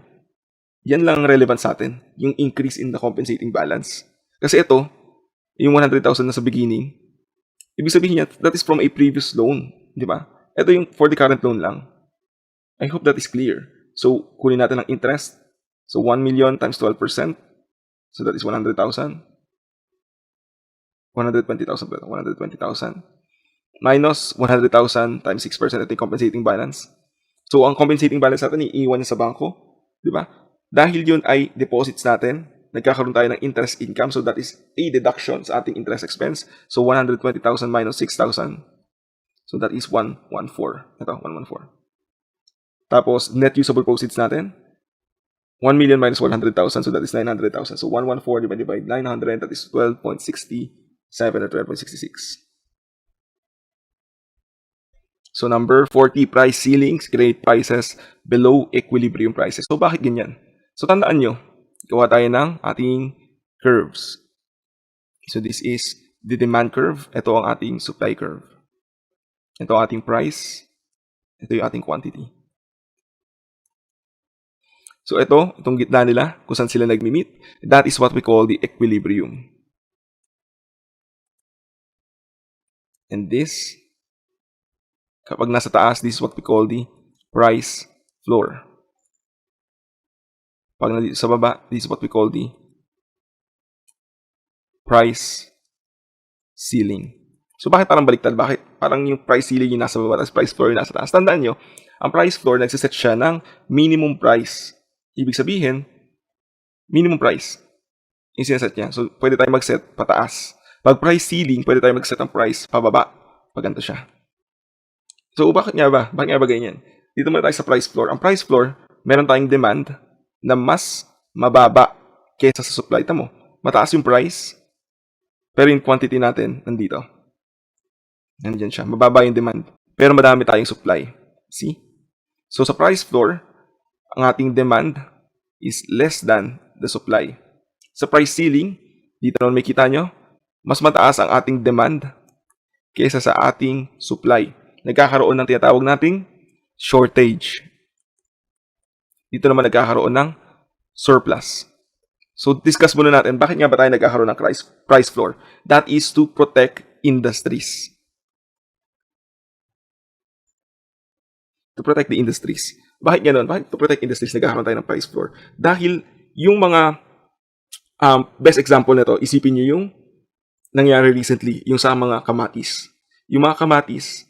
lang relevant sa atin, yung increase in the compensating balance. Kasi ito, yung 100,000 na sa beginning, ibig sabihin niya, that is from a previous loan. Di ba? Ito yung for the current loan lang. I hope that is clear. So, kunin natin ang interest. So, 1 million times 12%. So, that is 100,000. 120,000. 120,000. Minus 100,000 times 6%. Ito yung compensating balance. So, ang compensating balance natin, iiwan niya sa bangko. Diba? Dahil yun ay deposits natin, nagkakaroon tayo ng interest income. So, that is a deduction sa ating interest expense. So, 120,000 minus 6,000. So, that is 114. Ito, 114. Tapos, net usable proceeds natin, 1 million minus 100,000, so that is 900,000. So 114 divided by 900, that is 12.67 or 12.66. So number 40, price ceilings create prices below equilibrium prices. So bakit ganyan? So tandaan nyo, gawa tayo ng ating curves. So this is the demand curve. Ito ang ating supply curve. Ito ang ating price. Ito yung ating quantity. So itong gitna nila, kung saan sila nagmi-meet, that is what we call the equilibrium. And this, kapag nasa taas, this is what we call the price floor. Pag nandito sa baba, this is what we call the price ceiling. So bakit parang baliktad? Bakit parang yung price ceiling yung nasa baba, tapos price floor yung nasa taas? Tandaan nyo, ang price floor, nagsiset siya ng minimum price. Ibig sabihin, minimum price yung sineset niya. So pwede tayo mag-set pataas. Pag price ceiling, pwede tayo mag-set ng price pababa. Pag ganito siya. So bakit nga ba? Bakit nga ba ganyan? Dito muna tayo sa price floor. Ang price floor, meron tayong demand na mas mababa kaysa sa supply. Tamo, mataas yung price, pero yung quantity natin nandito. Nandiyan siya. Mababa yung demand. Pero madami tayong supply. See? So sa price floor, ang ating demand is less than the supply. Sa price ceiling, dito naman may kita nyo, mas mataas ang ating demand kaysa sa ating supply. Nagkakaroon ng tinatawag nating shortage. Dito naman nagkakaroon ng surplus. So discuss muna natin, bakit nga ba tayo nagkakaroon ng price floor? That is to protect industries. To protect the industries. Bakit ganoon? Bakit to protect industries nagkakaroon tayo ng price floor? Dahil yung mga best example nito, isipin nyo yung nangyari recently, yung sa mga kamatis. Yung mga kamatis,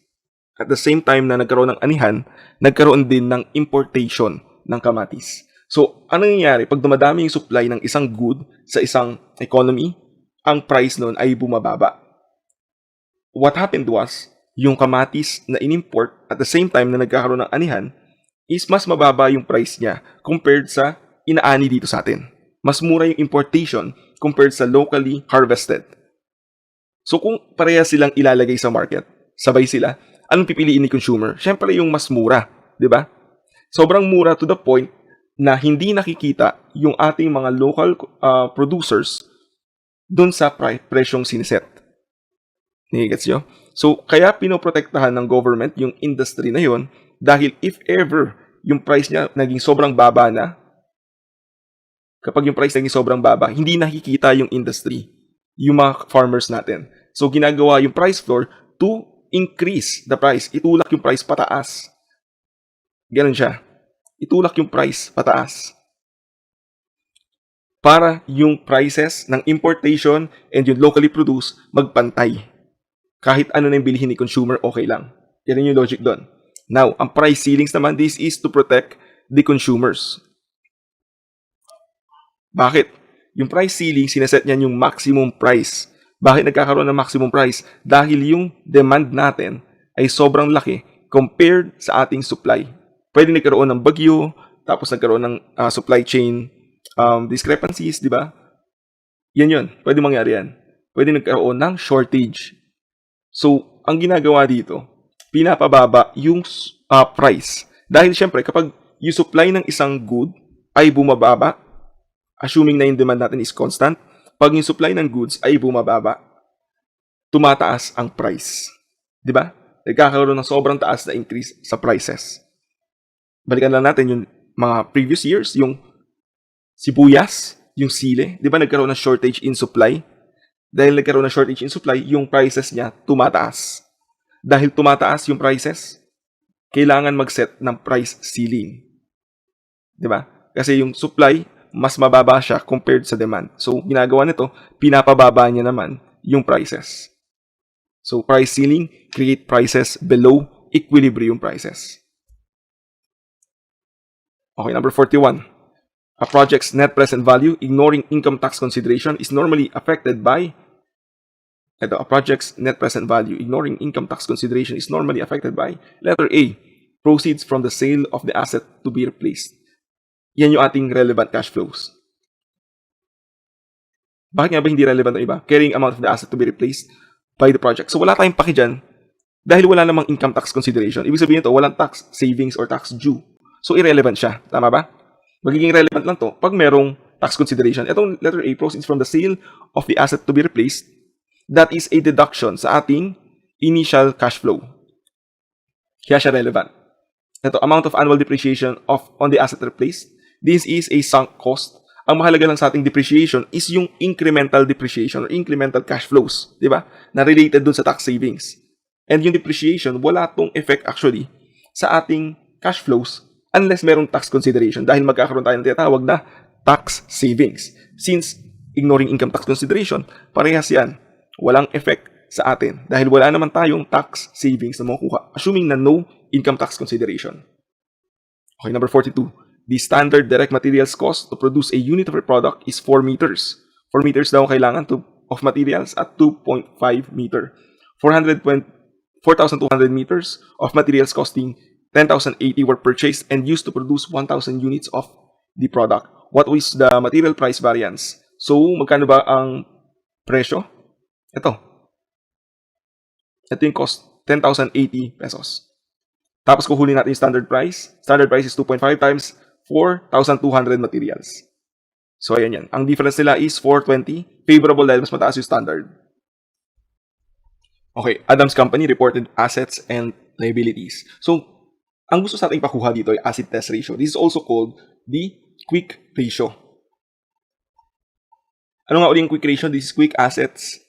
at the same time na nagkaroon ng anihan, nagkaroon din ng importation ng kamatis. So, ano nangyayari? Pag dumadami yung supply ng isang good sa isang economy, ang price nun ay bumababa. What happened was, yung kamatis na inimport at the same time na nagkakaroon ng anihan, is mas mababa yung price niya compared sa inaani dito sa atin. Mas mura yung importation compared sa locally harvested. So kung pareha silang ilalagay sa market, sabay sila, anong pipiliin ni consumer? Siyempre yung mas mura, di ba? Sobrang mura to the point na hindi nakikita yung ating mga local producers dun sa presyong siniset. Nigets nyo? So kaya pinoprotektahan ng government yung industry na yon dahil if ever yung price niya naging sobrang baba na, kapag yung price naging sobrang baba, hindi nakikita yung industry, yung mga farmers natin. So, ginagawa yung price floor to increase the price. Itulak yung price pataas. Ganun siya. Itulak yung price pataas. Para yung prices ng importation and yung locally produced magpantay. Kahit ano na yung bilhin ni consumer, okay lang. Yan yung logic doon. Now, ang price ceilings naman, this is to protect the consumers. Bakit? Yung price ceiling, sineset niyan yung maximum price. Bakit nagkakaroon ng maximum price? Dahil yung demand natin ay sobrang laki compared sa ating supply. Pwede nagkaroon ng bagyo, tapos nagkaroon ng supply chain discrepancies, di ba? Yan yun. Pwede mangyari yan. Pwede nagkaroon ng shortage. So, ang ginagawa dito, pinapababa yung price. Dahil syempre, kapag yung supply ng isang good ay bumababa, assuming na yung demand natin is constant, pag yung supply ng goods ay bumababa, tumataas ang price. Di ba? Nagkakaroon ng sobrang taas na increase sa prices. Balikan lang natin yung mga previous years, yung sibuyas, yung sili, di ba nagkaroon ng shortage in supply? Dahil nagkaroon ng shortage in supply, yung prices niya tumataas. Dahil tumataas yung prices, kailangan mag-set ng price ceiling. Di ba? Kasi yung supply, mas mababa siya compared sa demand. So, ginagawa nito, pinapababa niya naman yung prices. So, price ceiling, create prices below equilibrium prices. Okay, number 41. A project's net present value, ignoring income tax consideration, is normally affected by a project's net present value, ignoring income tax consideration, is normally affected by letter A, proceeds from the sale of the asset to be replaced. yan yung ating relevant cash flows. Bakit nga ba hindi relevant ang iba? Carrying amount of the asset to be replaced by the project. So wala tayong paki dyan dahil wala namang income tax consideration. Ibig sabihin ito, walang tax savings or tax due. So irrelevant siya. Tama ba? Magiging relevant lang to pag merong tax consideration. Itong letter A, proceeds from the sale of the asset to be replaced. That is a deduction sa ating initial cash flow. Kaya siya relevant. Ito, amount of annual depreciation on the asset replaced. This is a sunk cost. Ang mahalaga lang sa ating depreciation is yung incremental depreciation or incremental cash flows, di ba? Na related dun sa tax savings. And yung depreciation, wala tong effect actually sa ating cash flows unless merong tax consideration dahil magkakaroon tayo ng tinatawag na tax savings. Since ignoring income tax consideration, parehas yan. Walang effect sa atin dahil wala naman tayong tax savings na makukuha, assuming na no income tax consideration. Okay, number 42. The standard direct materials cost to produce a unit of a product is 4 meters. 4 meters daw kailangan of materials at 2.5 meter. 4,200 meters of materials costing 10,080 were purchased and used to produce 1,000 units of the product. What was the material price variance? So, magkano ba ang presyo? Ito yung cost, 10,080 pesos. Tapos kuhuli natin yung standard price. Standard price is 2.5 times 4,200 materials. So, ayan yan. Ang difference nila is 420. Favorable dahil mas mataas yung standard. Okay, Adams Company reported assets and liabilities. So, ang gusto sa ating pakuha dito ay asset test ratio. This is also called the quick ratio. Ano nga ulit yung quick ratio? This is quick assets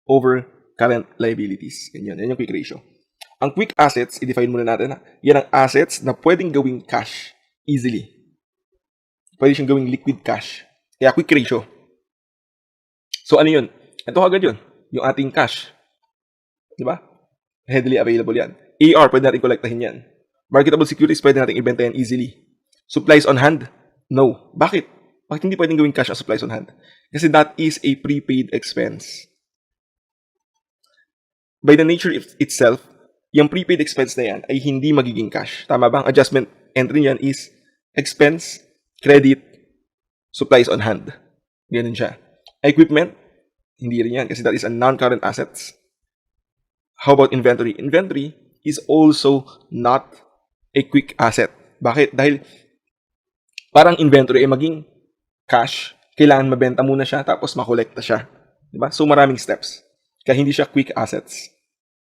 over current liabilities. Yan yung quick ratio. Ang quick assets, i-define muna natin. Yan ang assets na pwedeng gawing cash easily. Pwede siyang gawing liquid cash. Kaya quick ratio. So ano yun? Ito agad yun. Yung ating cash. Diba? Readily available yan. AR, pwede natin kolektahin yan. Marketable securities, pwede natin ibenta yan easily. Supplies on hand? No. Bakit? Bakit hindi pwedeng gawing cash as supplies on hand? Kasi that is a prepaid expense. By the nature itself, yung prepaid expense na yan ay hindi magiging cash. Tama ba? Ang adjustment entry niyan is expense, credit, supplies on hand. Ganun siya. Equipment, hindi rin yan kasi that is a non-current assets. How about inventory? Inventory is also not a quick asset. Bakit? Dahil parang inventory ay maging cash, kailangan mabenta muna siya tapos makolekta siya. Diba? So maraming steps. Kaya hindi siya quick assets.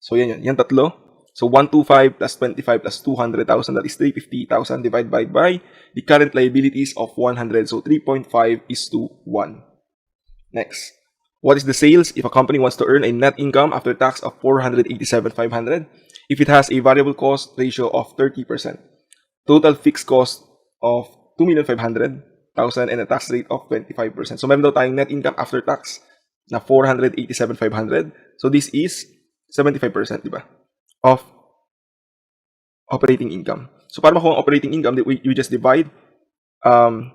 So yan. Yan tatlo. So 125 plus 25 plus 200,000, that is 350,000 divided by the current liabilities of 100. So 3.5 is to 1. Next. What is the sales if a company wants to earn a net income after tax of 487,500 if it has a variable cost ratio of 30%, total fixed cost of 2,500,000 and a tax rate of 25%. So meron daw tayong net income after tax na 487,500. So this is 75%, di ba? Of operating income. So para makuha ang operating income, you just divide 487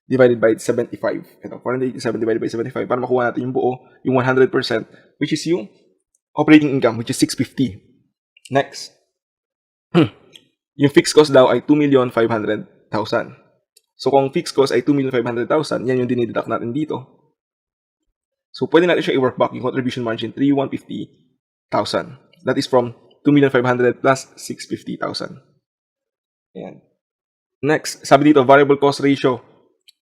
divided by 75. Ito, 487 divided by 75 para makuha natin yung buo, yung 100%, which is yung operating income, which is 650. Next. Yung fixed cost daw ay 2,500,000. So kung fixed cost ay 2,500,000, yan yung dinideduct natin dito. So, pwede natin siya i-work back yung contribution margin, 3,150,000. That is from 2,500,000 plus 650,000. Ayan. Next, sabi dito, variable cost ratio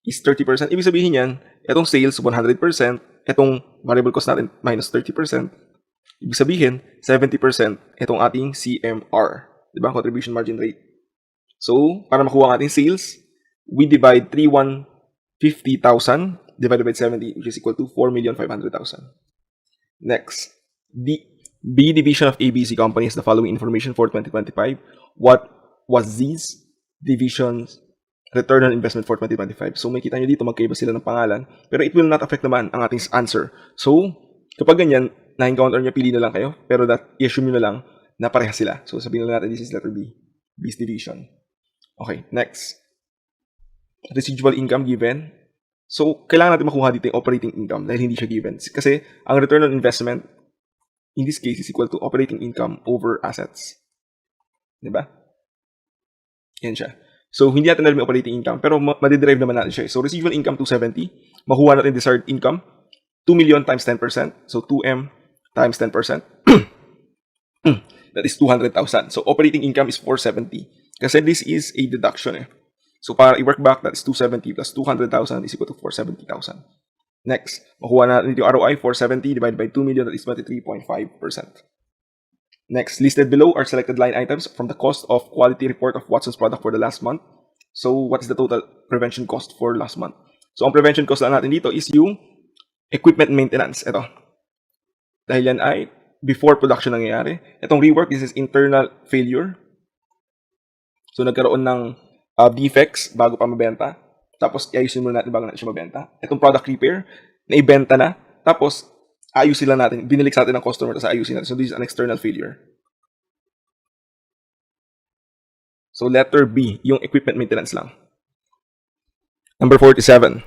is 30%. Ibig sabihin yan, itong sales, 100%. Itong variable cost natin, minus 30%. Ibig sabihin, 70% itong ating CMR. Diba? Contribution margin rate. So, para makuha ang ating sales, we divide 3,150,000 divided by 70, which is equal to 4,500,000. Next, the B division of ABC Company has the following information for 2025. What was these divisions return on investment for 2025? So, makikita nyo dito, magkaiba sila ng pangalan, pero it will not affect naman ang ating answer. So, kapag ganyan, na-encounter nyo, pili na lang kayo, pero i-assume nyo na lang na parehas sila. So, sabihin na natin, this is letter B, B's division. Okay, next. Residual income given. So, kailangan natin makuha dito yung operating income dahil hindi siya given. Kasi, ang return on investment, in this case, is equal to operating income over assets. Diba? Yan siya. So, hindi natin alam yung operating income, pero madiderive naman natin siya. So, residual income 270. Makuha natin desired income 2 million times 10%. So, 2M times 10%. That is 200,000. So, operating income is 470. Kasi this is a deduction eh. So, para i-work back, that is 270 plus 200,000 is equal to 470,000. Next, makuha natin yung ROI, 470 divided by 2 million, that is 23.5%. Next, listed below are selected line items from the cost of quality report of Watson's product for the last month. So, what is the total prevention cost for last month? So, ang prevention cost lang natin dito is yung equipment maintenance. Ito. Dahil yan ay before production nangyayari. Itong rework, this is internal failure. So, nagkaroon ng defects bago pa mabenta. Tapos, iayusin muna natin bago natin siya mabenta. Itong product repair, naibenta na. Tapos, ayusin lang natin. Binilik sa atin ng customer, tapos ayusin natin. So, this is an external failure. So, letter B, yung equipment maintenance lang. Number 47.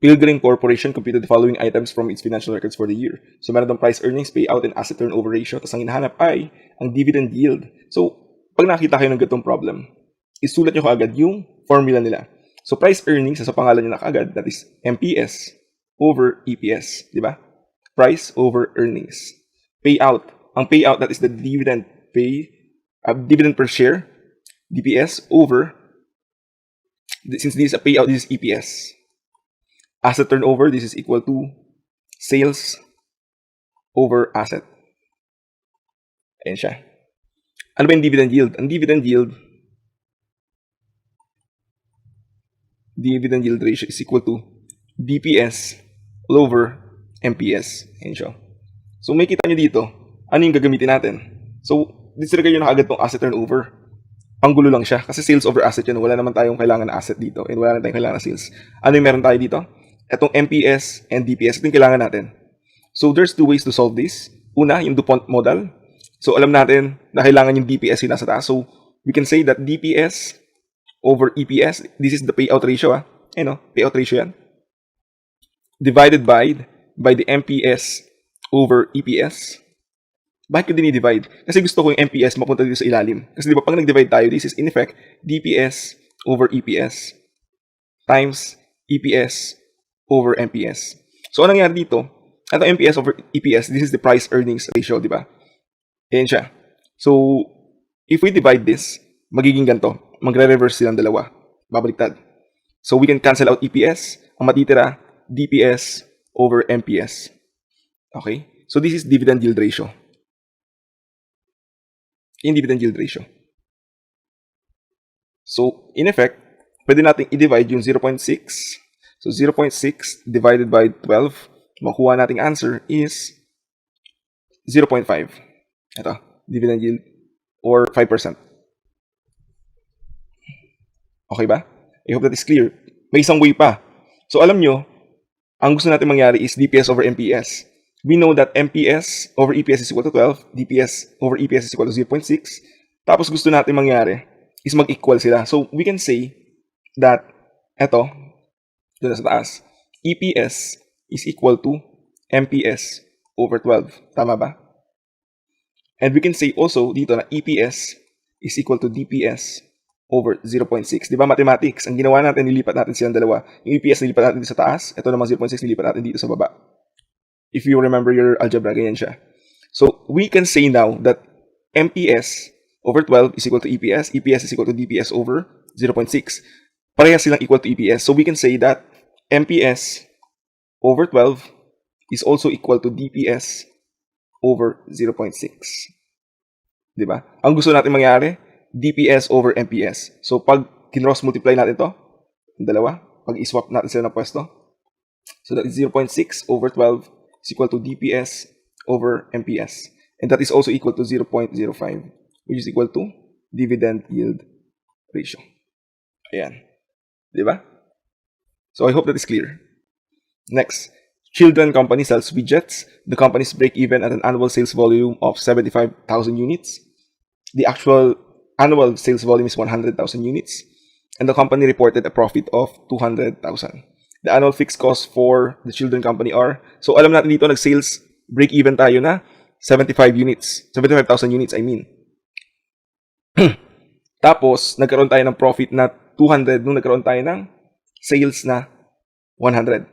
Pilgrim Corporation computed the following items from its financial records for the year. So, meron doon price earnings, payout, and asset turnover ratio. Tapos, ang hinahanap ay ang dividend yield. So, pag nakita kayo ng ganitong problem, isulat nyo kaagad yung formula nila. So, price earnings, sa pangalan nyo na kaagad, that is MPS over EPS. Di ba? Price over earnings. Payout. Ang payout, that is the dividend dividend per share, DPS, over, since this is a payout, this is EPS. Asset turnover, this is equal to sales over asset. Ayan siya. Ano ba yung dividend yield? Ang dividend yield ratio is equal to DPS all over MPS. Ayan siya. So, may kita nyo dito, ano yung gagamitin natin? So, disregard nyo na agad tong asset turnover. Panggulo lang siya. Kasi sales over asset yun. Wala naman tayong kailangan na asset dito. And wala naman tayong kailangan na sales. Ano yung meron tayo dito? Itong MPS and DPS. Ito yung kailangan natin. So, there's two ways to solve this. Una, yung DuPont model. So, alam natin na kailangan yung DPS yung nasa taas. So, we can say that DPS over EPS, this is the payout ratio. Payout ratio yan. Divided by the MPS over EPS. Bakit ko dinidivide? Kasi gusto ko yung MPS mapunta dito sa ilalim. Kasi di ba, pag nag-divide tayo, this is in effect DPS over EPS times EPS over MPS. So, anong nangyari dito? Ito MPS over EPS, this is the price earnings ratio, di ba? Ayan siya. So, if we divide this, magiging ganito. Magre-reverse silang dalawa. Babaliktad. So, we can cancel out EPS. Ang matitira, DPS over MPS. Okay? So, this is dividend yield ratio. In dividend yield ratio. So, in effect, pwede natin i-divide yung 0.6. So, 0.6 divided by 12. Makuha nating answer is 0.5. Ito, dividend yield or 5%. Okay ba? I hope that is clear. May isang way pa. So, alam nyo, ang gusto natin mangyari is DPS over MPS. We know that MPS over EPS is equal to 12, DPS over EPS is equal to 0.6. Tapos gusto natin mangyari is mag-equal sila. So, we can say that eto, doon sa taas, EPS is equal to MPS over 12. Tama ba? And we can say also dito na EPS is equal to DPS over 0.6. Di ba mathematics? Ang ginawa natin, nilipat natin silang dalawa. Yung EPS nilipat natin dito sa taas. Ito naman 0.6 nilipat natin dito sa baba. If you remember your algebra, ganyan siya. So, we can say now that MPS over 12 is equal to EPS. EPS is equal to DPS over 0.6. Parehas silang equal to EPS. So, we can say that MPS over 12 is also equal to DPS over 0.6. Diba? Ang gusto natin mangyari, DPS over MPS. So, pag kinross multiply natin to, yung dalawa, pag iswap natin sila ng pwesto, so that is 0.6 over 12 is equal to DPS over MPS. And that is also equal to 0.05, which is equal to dividend yield ratio. Ayan. Diba? So, I hope that is clear. Next, Children Company sells widgets. The companies break even at an annual sales volume of 75,000 units. The actual annual sales volume is 100,000 units. And the company reported a profit of 200,000. The annual fixed costs for the Children Company are, so alam natin dito, nag-sales break even tayo na 75,000 units, I mean. Tapos, nagkaroon tayo ng profit na 200 nung nagkaroon tayo ng sales na 100.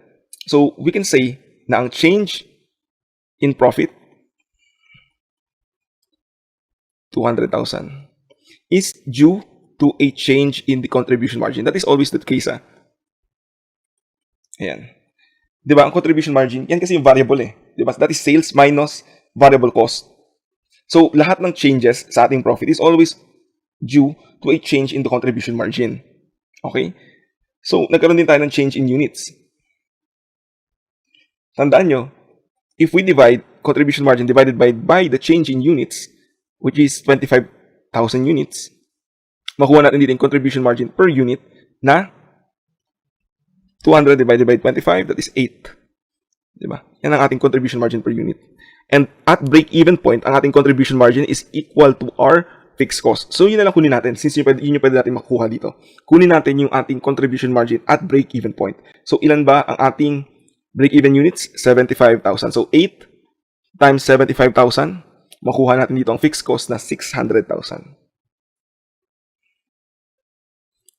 So, we can say na ang change in profit, 200,000, is due to a change in the contribution margin. That is always the case, Ayan. Diba, ang contribution margin, yan kasi yung variable Diba? That is sales minus variable cost. So, lahat ng changes sa ating profit is always due to a change in the contribution margin. Okay? So, nagkaroon din tayo ng change in units. Tandaan nyo, if we divide contribution margin divided by the change in units, which is 25,000 units, makuha natin dito yung contribution margin per unit na 200 divided by 25, that is 8. Diba? Yan ang ating contribution margin per unit. And at break-even point, ang ating contribution margin is equal to our fixed cost. So, yun na lang kunin natin. Since yun yung pwede natin makuha dito. Kunin natin yung ating contribution margin at break-even point. So, ilan ba ang ating break-even units? 75,000. So, 8 times 75,000, makuha natin dito ang fixed cost na 600,000.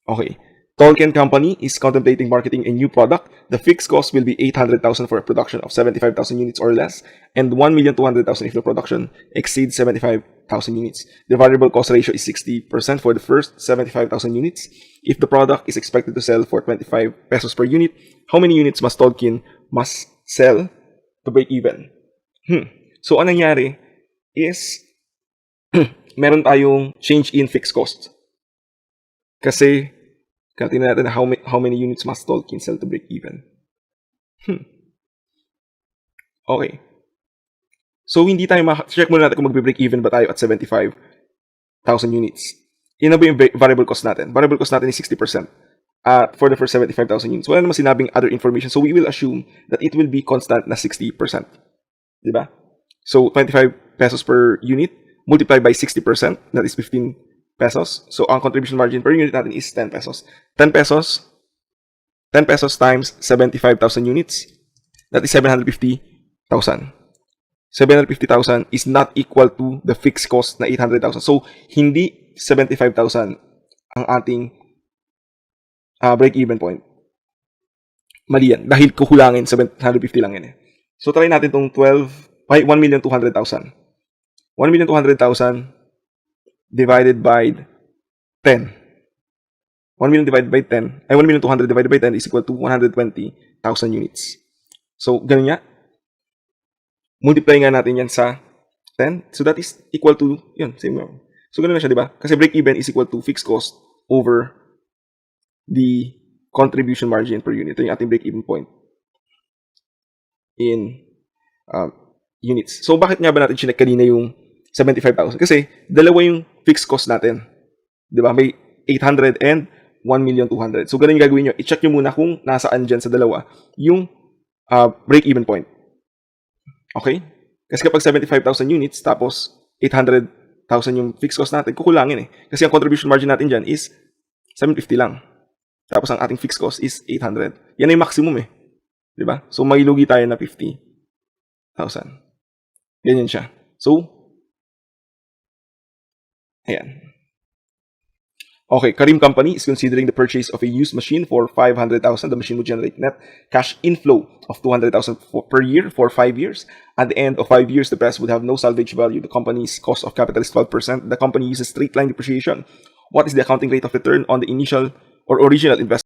Okay. Tolkien Company is contemplating marketing a new product. The fixed cost will be 800,000 for a production of 75,000 units or less, and 1,200,000 if the production exceeds 75,000 units. The variable cost ratio is 60% for the first 75,000 units. If the product is expected to sell for 25 pesos per unit, how many units must Tolkien must sell to break even? So, anong nangyari is meron tayong change in fixed cost. Kasi tingnan natin how many units must Tolkien sell to break even. Okay. So, hindi tayo check muna natin kung magbe-break even ba tayo at 75,000 units. Yun na ba yung variable cost natin? Variable cost natin is 60% for the first 75,000 units. Wala naman sinabing other information. So, we will assume that it will be constant na 60%. Diba? So, 25 pesos per unit multiplied by 60%, that is 15 pesos. So, ang contribution margin per unit natin is 10 pesos. 10 pesos times 75,000 units, that is 750,000. 750,000 is not equal to the fixed cost na 800,000. So, hindi 75,000 ang ating break-even point. Mali yan. Dahil kukulangin, 750 lang yan So, try natin itong 1,200,000. 1,200,000 divided by 10. 1 million divided by 10, 1,200,000 divided by 10 is equal to 120,000 units. So, ganun nga. Multiply nga natin yan sa 10. So, that is equal to, yun, same nga. So, ganun na siya, di ba? Kasi break-even is equal to fixed cost over the contribution margin per unit. Ito yung ating break-even point in units. So, bakit nga ba natin chinek kanina yung 75,000? Kasi, dalawa yung fixed cost natin. Di ba? May 800 and 1,200,000. So, ganun yung gagawin nyo. I-check nyo muna kung nasaan dyan sa dalawa yung break-even point. Okay? Kasi kapag 75,000 units, tapos 800,000 yung fixed cost natin, kukulangin Kasi ang contribution margin natin dyan is 750 lang. Tapos ang ating fixed cost is 800. Yan ay maximum Di ba? So, may lugi tayo na 50,000. Ganyan siya. So, ayan. Okay, Karim Company is considering the purchase of a used machine for 500,000. The machine will generate net cash inflow of 200,000 per year for 5 years. At the end of 5 years, the press would have no salvage value. The company's cost of capital is 12%. The company uses straight line depreciation. What is the accounting rate of return on the initial or original investment?